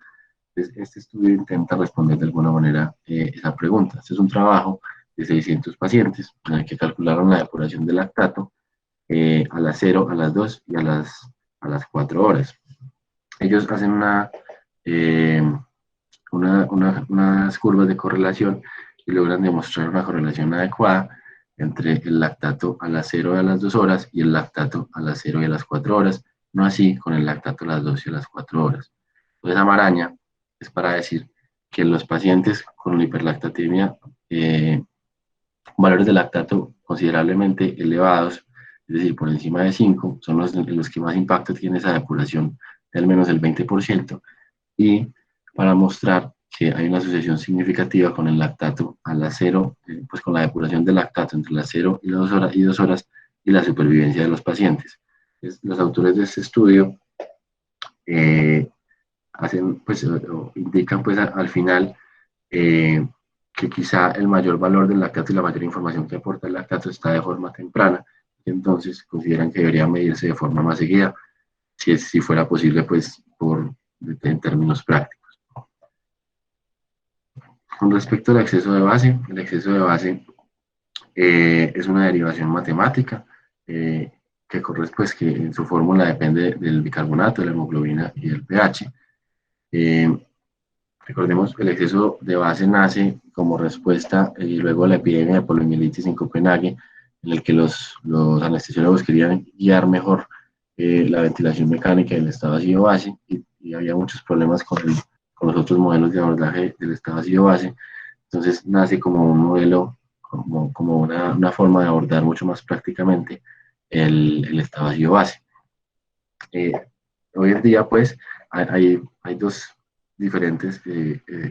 Entonces, este estudio intenta responder de alguna manera esa pregunta. Este es un trabajo de 600 pacientes en el que calcularon la depuración del lactato a las 0, a las 2 y a las 4 horas. Ellos hacen unas curvas de correlación y logran demostrar una correlación adecuada entre el lactato a las 0 y a las 2 horas y el lactato a las 0 y a las 4 horas, no así con el lactato a las 2 y a las 4 horas. Entonces, esa maraña es para decir que los pacientes con hiperlactatemia, valores de lactato considerablemente elevados, es decir, por encima de 5, son los que más impacto tiene esa depuración de al menos el 20%, y para mostrar que hay una asociación significativa con el lactato a las 0, pues con la depuración del lactato entre las 0 y 2 horas y la supervivencia de los pacientes. Los autores de este estudio hacen, pues, indican pues al final que quizá el mayor valor del lactato y la mayor información que aporta el lactato está de forma temprana, y entonces consideran que debería medirse de forma más seguida, si fuera posible, pues por en términos prácticos. Con respecto al exceso de base, el exceso de base es una derivación matemática que corresponde, pues, que en su fórmula depende del bicarbonato, de la hemoglobina y del pH. Recordemos que el exceso de base nace como respuesta y luego la epidemia de poliomielitis en Copenhague, en el que los anestesiólogos querían guiar mejor la ventilación mecánica del estado ácido-base y había muchos problemas con los otros modelos de abordaje del estado ácido-base. Entonces nace como un modelo, como una forma de abordar mucho más prácticamente el estado ácido-base. Eh, Hoy en día, pues, hay dos diferentes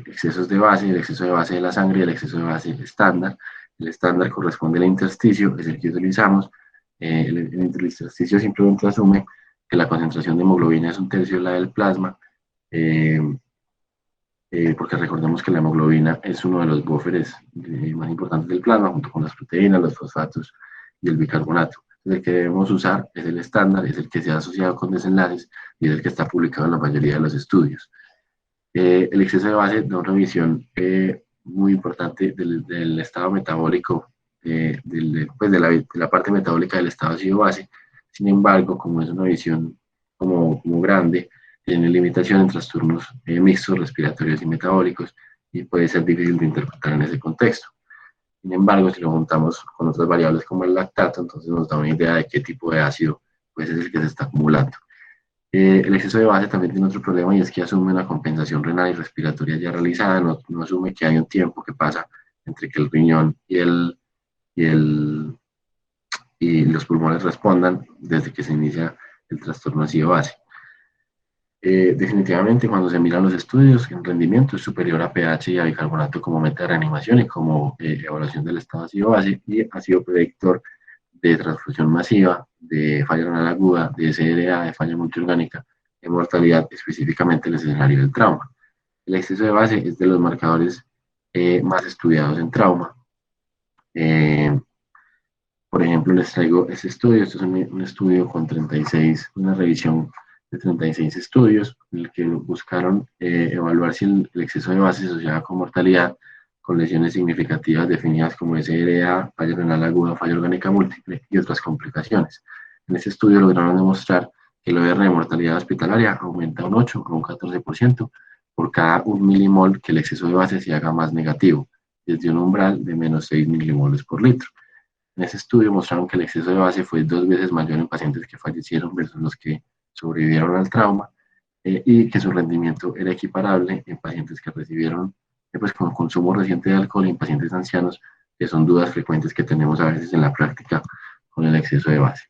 excesos de base, el exceso de base de la sangre y el exceso de base estándar. El estándar corresponde al intersticio, es el que utilizamos. El intersticio simplemente asume que la concentración de hemoglobina es un tercio de la del plasma, eh, porque recordemos que la hemoglobina es uno de los búferes más importantes del plasma, junto con las proteínas, los fosfatos y el bicarbonato. El que debemos usar es el estándar, es el que se ha asociado con desenlaces y es el que está publicado en la mayoría de los estudios. El exceso de base da una visión muy importante del estado metabólico, pues de la parte metabólica del estado ácido-base. Sin embargo, como es una visión como grande, tiene limitación en trastornos mixtos, respiratorios y metabólicos, y puede ser difícil de interpretar en ese contexto. Sin embargo, si lo juntamos con otras variables como el lactato, entonces nos da una idea de qué tipo de ácido pues, es el que se está acumulando. El exceso de base también tiene otro problema y es que asume una compensación renal y respiratoria ya realizada, no asume que hay un tiempo que pasa entre que el riñón y, el, y los pulmones respondan desde que se inicia el trastorno ácido-base. Definitivamente cuando se miran los estudios, el rendimiento es superior a pH y a bicarbonato como meta de reanimación y como evaluación del estado ácido-base y ha sido predictor de transfusión masiva, de falla renal aguda, de SRA, de falla multiorgánica, de mortalidad específicamente en el escenario del trauma. El exceso de base es de los marcadores más estudiados en trauma. Por ejemplo, les traigo este estudio. Esto es un estudio con 36, una revisión de 36 estudios, en el que buscaron evaluar si el exceso de base asociado con mortalidad, con lesiones significativas definidas como SRA, falla renal aguda, falla orgánica múltiple y otras complicaciones. En este estudio lograron demostrar que el OR de mortalidad hospitalaria aumenta un 8 o un 14% por cada 1 milimol que el exceso de base se haga más negativo, desde un umbral de menos 6 milimoles por litro. En ese estudio mostraron que el exceso de base fue 2 veces mayor en pacientes que fallecieron versus los que sobrevivieron al trauma y que su rendimiento era equiparable en pacientes que recibieron pues, con consumo reciente de alcohol y en pacientes ancianos, que son dudas frecuentes que tenemos a veces en la práctica con el exceso de base.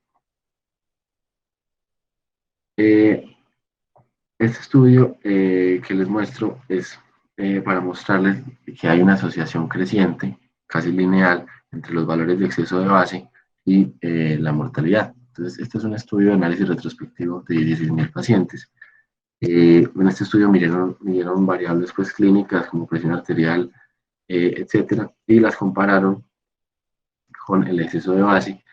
Este estudio que les muestro es para mostrarles que hay una asociación creciente, casi lineal, entre los valores de exceso de base y la mortalidad. Entonces, este es un estudio de análisis retrospectivo de 16.000 pacientes. En este estudio midieron variables pues, clínicas como presión arterial, etcétera, y las compararon con el exceso de base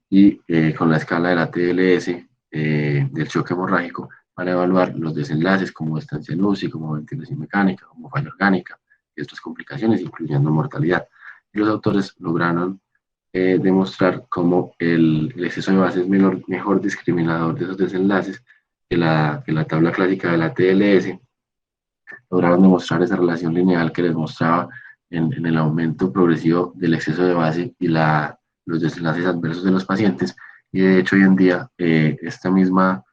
y con la escala de la TLS del choque hemorrágico para evaluar los desenlaces como estancia en UCI, como ventilación mecánica, como falla orgánica y otras complicaciones, incluyendo mortalidad. Y los autores lograron demostrar cómo el exceso de base es mejor discriminador de esos desenlaces que la tabla clásica de la TLS. Lograron demostrar esa relación lineal que les mostraba en el aumento progresivo del exceso de base y los desenlaces adversos de los pacientes. Y de hecho hoy en día eh, esta misma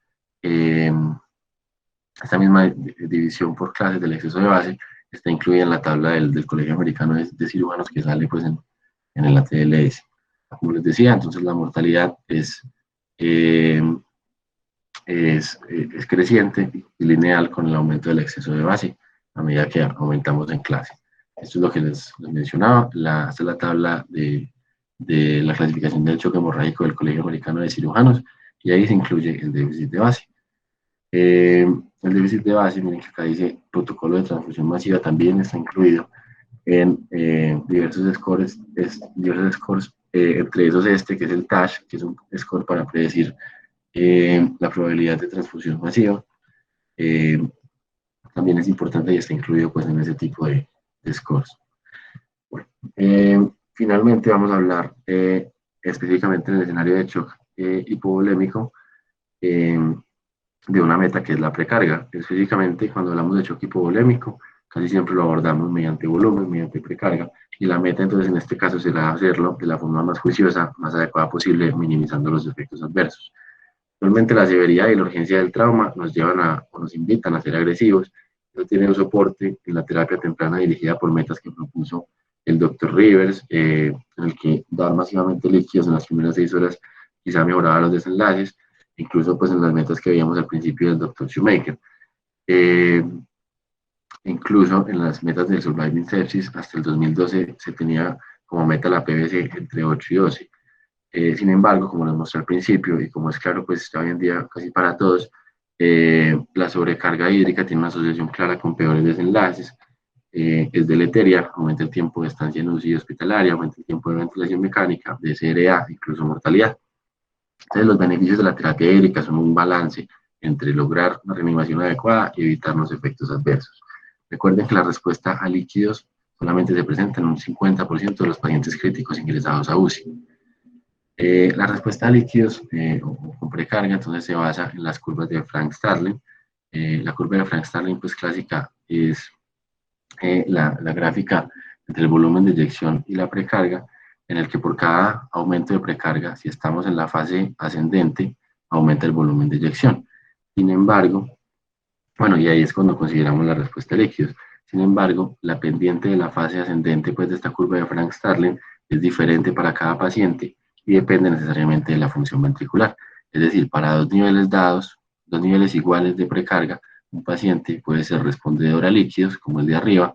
división por clases del exceso de base está incluida en la tabla del Colegio Americano de Cirujanos que sale pues en el ATLS. Como les decía, entonces la mortalidad eh, es creciente y lineal con el aumento del exceso de base a medida que aumentamos en clase. Esto es lo que les mencionaba. Esta es la tabla de la clasificación del choque hemorrágico del Colegio Americano de Cirujanos y ahí se incluye el déficit de base. El déficit de base, miren que acá dice protocolo de transfusión masiva, también está incluido en diversos scores, entre esos que es el TASH, que es un score para predecir la probabilidad de transfusión masiva. también es importante y está incluido pues en ese tipo de scores. Bueno, finalmente vamos a hablar específicamente en el escenario de shock hipovolémico eh, de una meta que es la precarga. Específicamente cuando hablamos de shock hipovolémico, casi siempre lo abordamos mediante volumen, mediante precarga, y la meta entonces en este caso será hacerlo de la forma más juiciosa, más adecuada posible, minimizando los efectos adversos. Realmente la severidad y la urgencia del trauma nos llevan o nos invitan a ser agresivos. Eso tiene un soporte en la terapia temprana dirigida por metas que propuso el Dr. Rivers, en el que dar masivamente líquidos en las primeras 6 horas quizá mejoraba los desenlaces, incluso pues en las metas que veíamos al principio del Dr. Shoemaker. Eh, Incluso en las metas del Surviving Sepsis, hasta el 2012 se tenía como meta la PVC entre 8 y 12. Sin embargo, como les mostré al principio y como es claro, pues está hoy en día casi para todos, la sobrecarga hídrica tiene una asociación clara con peores desenlaces, es deleteria, aumenta el tiempo de estancia en UCI hospitalaria, aumenta el tiempo de ventilación mecánica, de CRA, incluso mortalidad. Entonces, los beneficios de la terapia hídrica son un balance entre lograr una reanimación adecuada y evitar los efectos adversos. Recuerden que la respuesta a líquidos solamente se presenta en un 50% de los pacientes críticos ingresados a UCI. La respuesta a líquidos o con precarga entonces se basa en las curvas de Frank Starling. La curva de Frank Starling pues clásica es la gráfica entre el volumen de eyección y la precarga, en el que por cada aumento de precarga, si estamos en la fase ascendente, aumenta el volumen de eyección. Sin embargo, bueno, y ahí es cuando consideramos la respuesta a líquidos. Sin embargo, la pendiente de la fase ascendente pues, de esta curva de Frank Starling es diferente para cada paciente y depende necesariamente de la función ventricular. Es decir, para dos niveles dados, dos niveles iguales de precarga, un paciente puede ser respondedor a líquidos, como el de arriba,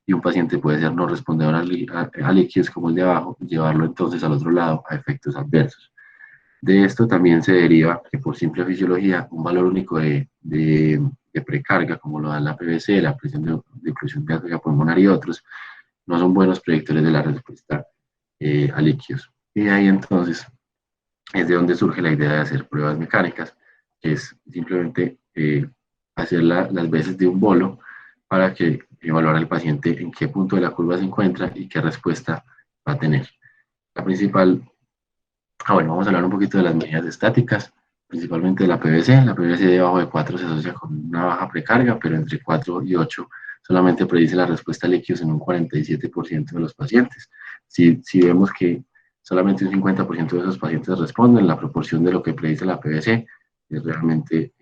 y un paciente puede ser no respondedor a líquidos, como el de abajo, y llevarlo entonces al otro lado a efectos adversos. De esto también se deriva que por simple fisiología, un valor único de precarga, como lo da la PVC, la presión de oclusión gástrica pulmonar y otros, no son buenos predictores de la respuesta a líquidos. Y de ahí entonces es de donde surge la idea de hacer pruebas mecánicas, que es simplemente hacer las veces de un bolo para que evaluar al paciente en qué punto de la curva se encuentra y qué respuesta va a tener. La principal bueno, vamos a hablar un poquito de las medidas estáticas, principalmente de la PVC. La PVC debajo de 4 se asocia con una baja precarga, pero entre 4 y 8 solamente predice la respuesta a líquidos en un 47% de los pacientes. Si vemos que solamente un 50% de esos pacientes responden, la proporción de lo que predice la PVC es realmente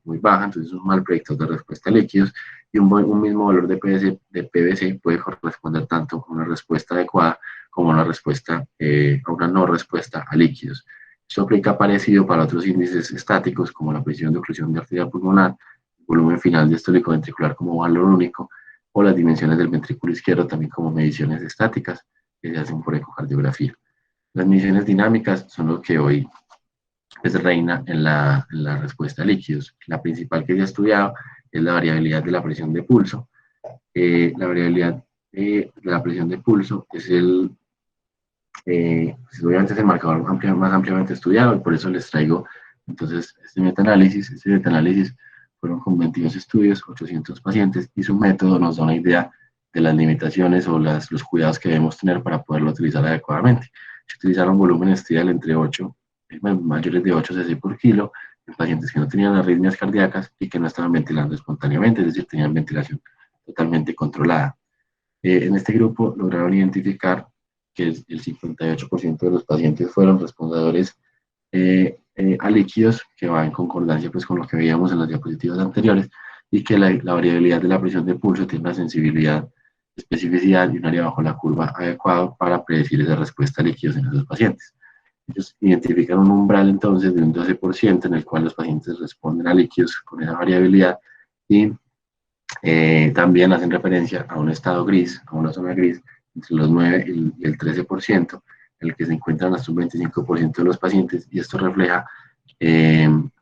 muy baja, entonces es un mal predictor de respuesta a líquidos y un mismo valor de PVC puede corresponder tanto a una respuesta adecuada como una respuesta, a una no respuesta a líquidos. Esto aplica parecido para otros índices estáticos como la presión de oclusión de arteria pulmonar, el volumen final diastólico ventricular como valor único o las dimensiones del ventrículo izquierdo también como mediciones estáticas que se hacen por ecocardiografía. Las mediciones dinámicas son lo que hoy pues, reina en la respuesta a líquidos. La principal que se ha estudiado es la variabilidad de la presión de pulso. La variabilidad de la presión de pulso es pues, obviamente es el marcador más ampliamente estudiado y por eso les traigo entonces este metaanálisis. Este metaanálisis fueron con 22 estudios, 800 pacientes y su método nos da una idea de las limitaciones o los cuidados que debemos tener para poderlo utilizar adecuadamente. Se utilizaron volúmenes trial entre 8, mayores de 8 cc por kilo en pacientes que no tenían arritmias cardíacas y que no estaban ventilando espontáneamente, es decir, tenían ventilación totalmente controlada. En este grupo lograron identificar que el 58% de los pacientes fueron respondedores a líquidos, que va en concordancia pues, con lo que veíamos en las diapositivas anteriores, y que la variabilidad de la presión de pulso tiene una sensibilidad, especificidad y un área bajo la curva adecuado para predecir esa respuesta a líquidos en esos pacientes. Ellos identifican un umbral entonces de un 12% en el cual los pacientes responden a líquidos con esa variabilidad y también hacen referencia a un estado gris, a una zona gris entre los 9 y el 13%, en el que se encuentran hasta un 25% de los pacientes, y esto refleja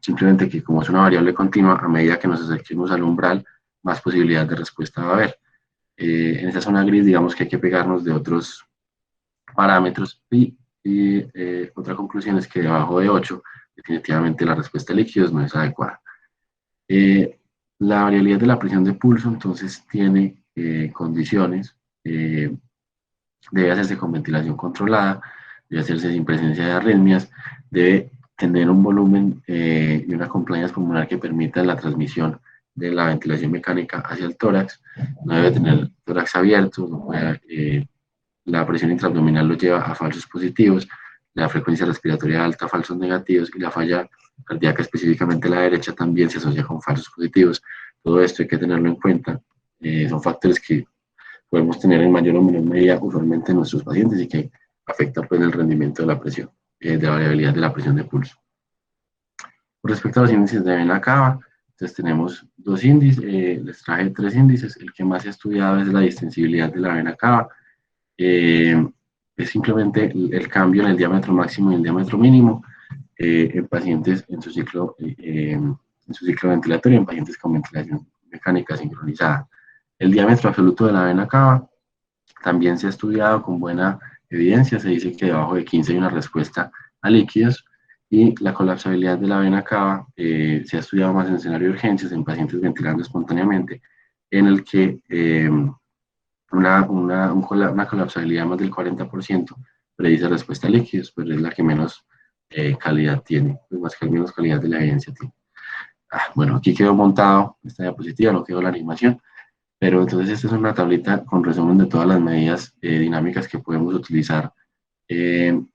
simplemente que como es una variable continua, a medida que nos acerquemos al umbral, más posibilidad de respuesta va a haber. En esa zona gris, digamos que hay que pegarnos de otros parámetros y otra conclusión es que debajo de 8, definitivamente la respuesta a líquidos no es adecuada. La variabilidad de la presión de pulso entonces tiene condiciones, debe hacerse con ventilación controlada, debe hacerse sin presencia de arritmias, debe tener un volumen y una compliance pulmonar que permita la transmisión de la ventilación mecánica hacia el tórax, no debe tener tórax abierto, no puede, la presión intraabdominal lo lleva a falsos positivos, la frecuencia respiratoria alta a falsos negativos y la falla cardíaca, específicamente la derecha, también se asocia con falsos positivos. Todo esto hay que tenerlo en cuenta. Son factores que podemos tener en mayor o menor medida usualmente en nuestros pacientes y que afectan pues, el rendimiento de la presión, de la variabilidad de la presión de pulso. Con respecto a los índices de vena cava, entonces tenemos dos índices, les traje tres índices. El que más he estudiado es la distensibilidad de la vena cava. Eh, es simplemente el cambio en el diámetro máximo y el diámetro mínimo en pacientes en su ciclo ventilatorio, en pacientes con ventilación mecánica sincronizada. El diámetro absoluto de la vena cava también se ha estudiado con buena evidencia, se dice que debajo de 15 hay una respuesta a líquidos y la colapsabilidad de la vena cava se ha estudiado más en escenario de urgencias en pacientes ventilando espontáneamente, en el que una colapsabilidad más del 40% predice respuesta a líquidos, pero es la que menos calidad tiene, pues más que menos calidad de la evidencia tiene. Bueno, aquí quedó montado esta diapositiva, no quedó la animación, pero entonces esta es una tablita con resumen de todas las medidas dinámicas que podemos utilizar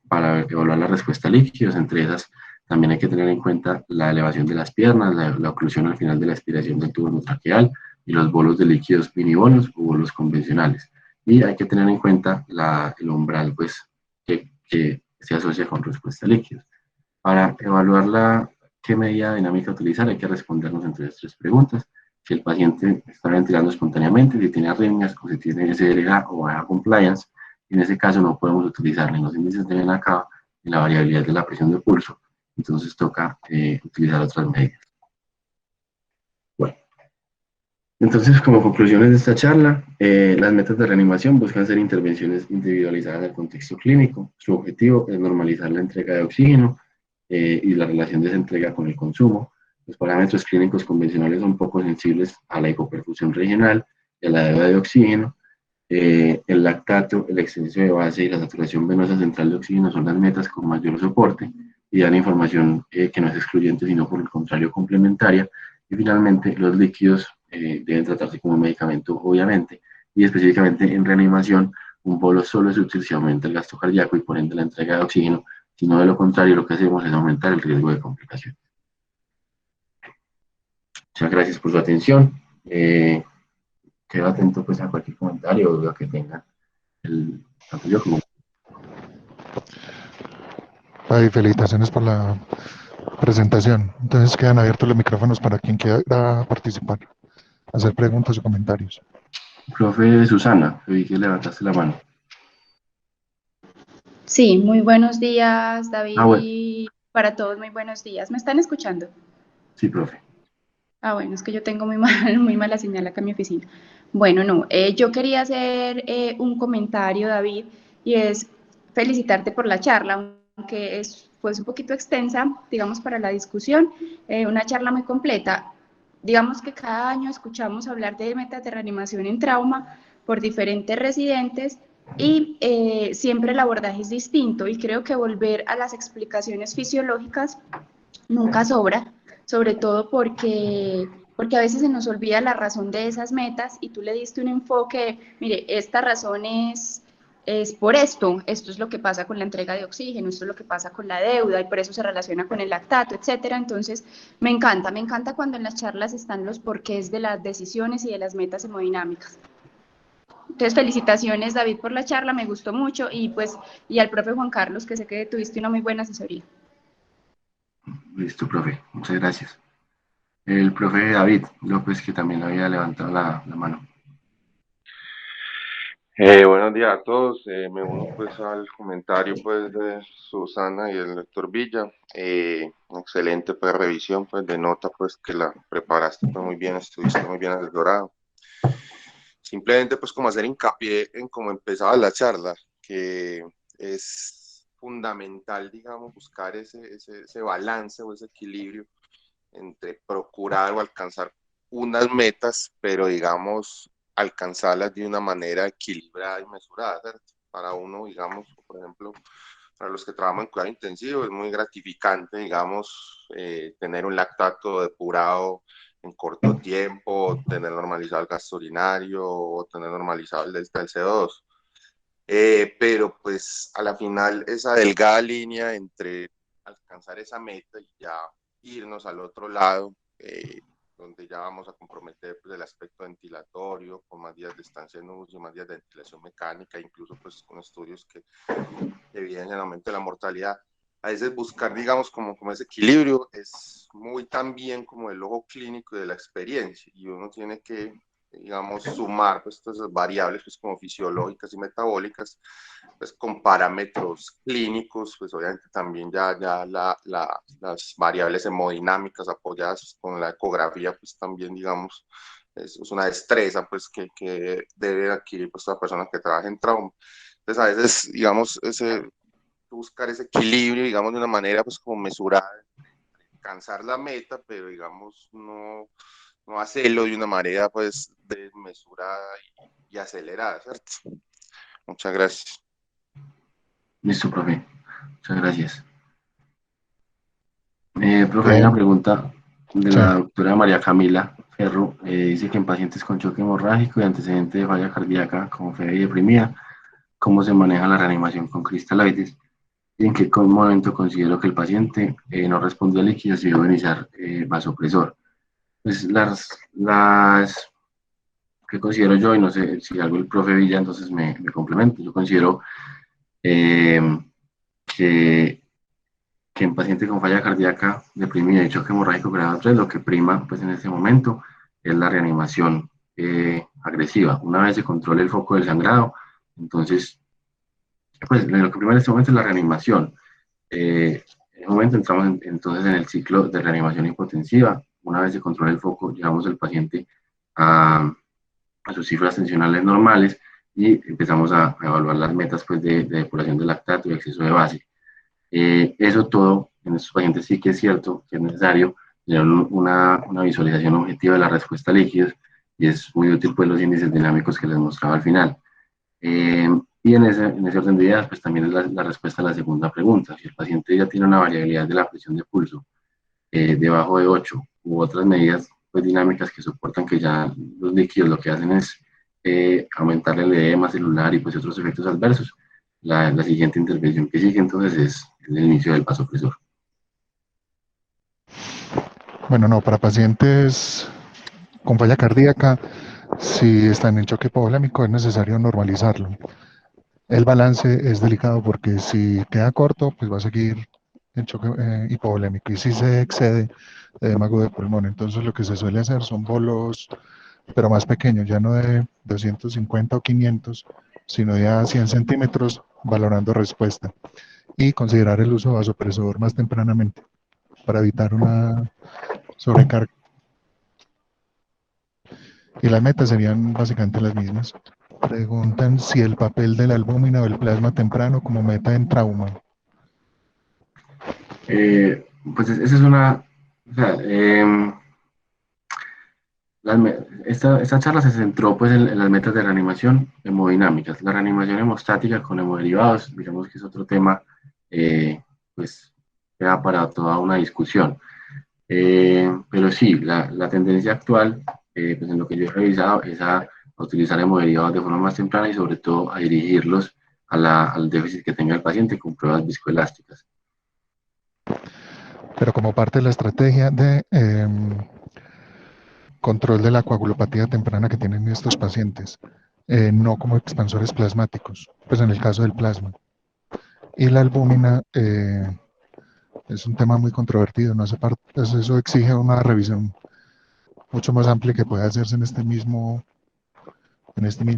para evaluar la respuesta a líquidos. Entre esas también hay que tener en cuenta la elevación de las piernas, la oclusión al final de la expiración del tubo endotraqueal y los bolos de líquidos minibolos o bolos convencionales. Y hay que tener en cuenta el umbral pues, que se asocia con respuesta a líquidos. Para evaluar qué medida dinámica utilizar, hay que respondernos entre las tres preguntas. Si el paciente está ventilando espontáneamente, si tiene arritmias o si tiene SRA o baja compliance, en ese caso no podemos utilizar ni los índices de vena cava ni la variabilidad de la presión de pulso. Entonces toca utilizar otras medidas. Bueno, entonces como conclusiones de esta charla, las metas de reanimación buscan ser intervenciones individualizadas al contexto clínico. Su objetivo es normalizar la entrega de oxígeno y la relación de esa entrega con el consumo. Los parámetros clínicos convencionales son poco sensibles a la hipoperfusión regional y a la deuda de oxígeno. El lactato, el exceso de base y la saturación venosa central de oxígeno son las metas con mayor soporte y dan información que no es excluyente, sino por el contrario complementaria. Y finalmente, los líquidos deben tratarse como medicamento, obviamente, y específicamente en reanimación, un bolo solo es útil si aumenta el gasto cardíaco y por ende la entrega de oxígeno, sino de lo contrario, lo que hacemos es aumentar el riesgo de complicaciones. Muchas gracias por su atención. Quedo atento pues, a cualquier comentario o duda que tengan. Tanto yo como Ay, felicitaciones por la presentación. Entonces quedan abiertos los micrófonos para quien quiera participar, hacer preguntas o comentarios. profe Susana, vi que levantaste la mano. Sí, muy buenos días, Bueno, David, para todos, muy buenos días. ¿Me están escuchando? sí, profe. Bueno, es que yo tengo muy mala señal acá en mi oficina. Bueno, no, yo quería hacer un comentario, David, y es felicitarte por la charla, aunque es pues un poquito extensa, digamos, para la discusión, una charla muy completa. Digamos que cada año escuchamos hablar de metas de reanimación en trauma por diferentes residentes y siempre el abordaje es distinto y creo que volver a las explicaciones fisiológicas nunca sobra, sobre todo porque a veces se nos olvida la razón de esas metas y tú le diste un enfoque, mire, esta razón es por esto es lo que pasa con la entrega de oxígeno, esto es lo que pasa con la deuda y por eso se relaciona con el lactato, etcétera. Entonces, me encanta cuando en las charlas están los porqués de las decisiones y de las metas hemodinámicas. Entonces, felicitaciones, David, por la charla, me gustó mucho y pues, y al profe Juan Carlos, que sé que tuviste una muy buena asesoría. Listo, profe. Muchas gracias. El profe David López, que también había levantado la mano. Buenos días a todos. Me uno pues al comentario pues de Susana y el doctor Villa. Excelente pues revisión pues de nota pues que la preparaste pues muy bien, estuviste muy bien asesorado. Simplemente pues como hacer hincapié en cómo empezaba la charla, que es fundamental digamos buscar ese balance o ese equilibrio entre procurar o alcanzar unas metas, pero digamos, alcanzarlas de una manera equilibrada y mesurada, ¿cierto? Para uno, digamos, por ejemplo, para los que trabajan en cuidado intensivo, es muy gratificante, digamos, tener un lactato depurado en corto tiempo, tener normalizado el gasto urinario, o tener normalizado el delta del CO2. Pero pues a la final esa delgada línea entre alcanzar esa meta y ya irnos al otro lado, donde ya vamos a comprometer pues, el aspecto ventilatorio, con más días de estancia en uso, más días de ventilación mecánica, incluso pues con estudios que evidencian el aumento de la mortalidad. A veces buscar, digamos, como ese equilibrio es muy también como el ojo clínico de la experiencia, y uno tiene que, digamos, sumar pues todas esas variables pues como fisiológicas y metabólicas pues con parámetros clínicos, pues obviamente también ya las variables hemodinámicas apoyadas con la ecografía pues también digamos es una destreza pues que debe adquirir pues la persona que trabaja en trauma. Entonces a veces digamos buscar ese equilibrio digamos de una manera pues como mesurada, alcanzar la meta, pero digamos no hacerlo de una manera pues desmesurada y acelerada, ¿cierto? Muchas gracias. Listo, profe. Muchas gracias. Profe, hay una Bien, pregunta de sí. la doctora María Camila Ferro. Dice que en pacientes con choque hemorrágico y antecedente de falla cardíaca como fiebre y deprimida, ¿cómo se maneja la reanimación con cristaloides? ¿Y en qué momento considero que el paciente no responde a líquidos y debo iniciar vasopresor? Pues las que considero yo, y no sé si algo el profe Villa entonces me complementa, yo considero eh, que en paciente con falla cardíaca deprimida y choque hemorrágico grado 3, lo que prima pues en este momento es la reanimación agresiva. Una vez se controle el foco del sangrado, entonces, pues lo que prima en este momento es la reanimación. En un momento entramos entonces en el ciclo de reanimación hipotensiva. Una vez se controla el foco, llevamos al paciente a sus cifras tensionales normales y empezamos a evaluar las metas pues, de depuración de lactato y exceso de base. Eso todo en estos pacientes sí que es cierto que es necesario tener una visualización objetiva de la respuesta a líquidos y es muy útil pues los índices dinámicos que les mostraba al final. Y en ese orden de ideas, pues también es la respuesta a la segunda pregunta. Si el paciente ya tiene una variabilidad de la presión de pulso debajo de 8 u otras medidas pues, dinámicas que soportan que ya los líquidos lo que hacen es aumentar el edema celular y pues otros efectos adversos, la siguiente intervención que sigue entonces es el inicio del vasopresor. Bueno, no, para pacientes con falla cardíaca, si están en choque hipovolémico, es necesario normalizarlo. El balance es delicado porque si queda corto, pues va a seguir en choque hipovolémico. Y si se excede, edema agudo de pulmón. Entonces lo que se suele hacer son bolos, pero más pequeños, ya no de 250 o 500, sino de a 100 centímetros, valorando respuesta. Y considerar el uso de vasopresor más tempranamente para evitar una sobrecarga. Y las metas serían básicamente las mismas. Preguntan si el papel de la albúmina o el plasma temprano como meta en trauma. Pues esa es una... O sea, esta charla se centró pues, en las metas de reanimación hemodinámicas. La reanimación hemostática con hemoderivados, digamos que es otro tema, pues queda para toda una discusión. Pero sí, la tendencia actual, pues en lo que yo he revisado, es a utilizar hemoderivados de forma más temprana y sobre todo a dirigirlos al déficit que tenga el paciente con pruebas viscoelásticas. Pero como parte de la estrategia de control de la coagulopatía temprana que tienen estos pacientes, no como expansores plasmáticos, pues en el caso del plasma. Y la albúmina es un tema muy controvertido, no hace parte, pues eso exige una revisión mucho más amplia que puede hacerse en este mismo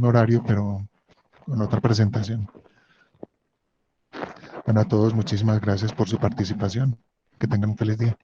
horario, pero con otra presentación. Bueno, a todos muchísimas gracias por su participación. Que tengan un feliz día.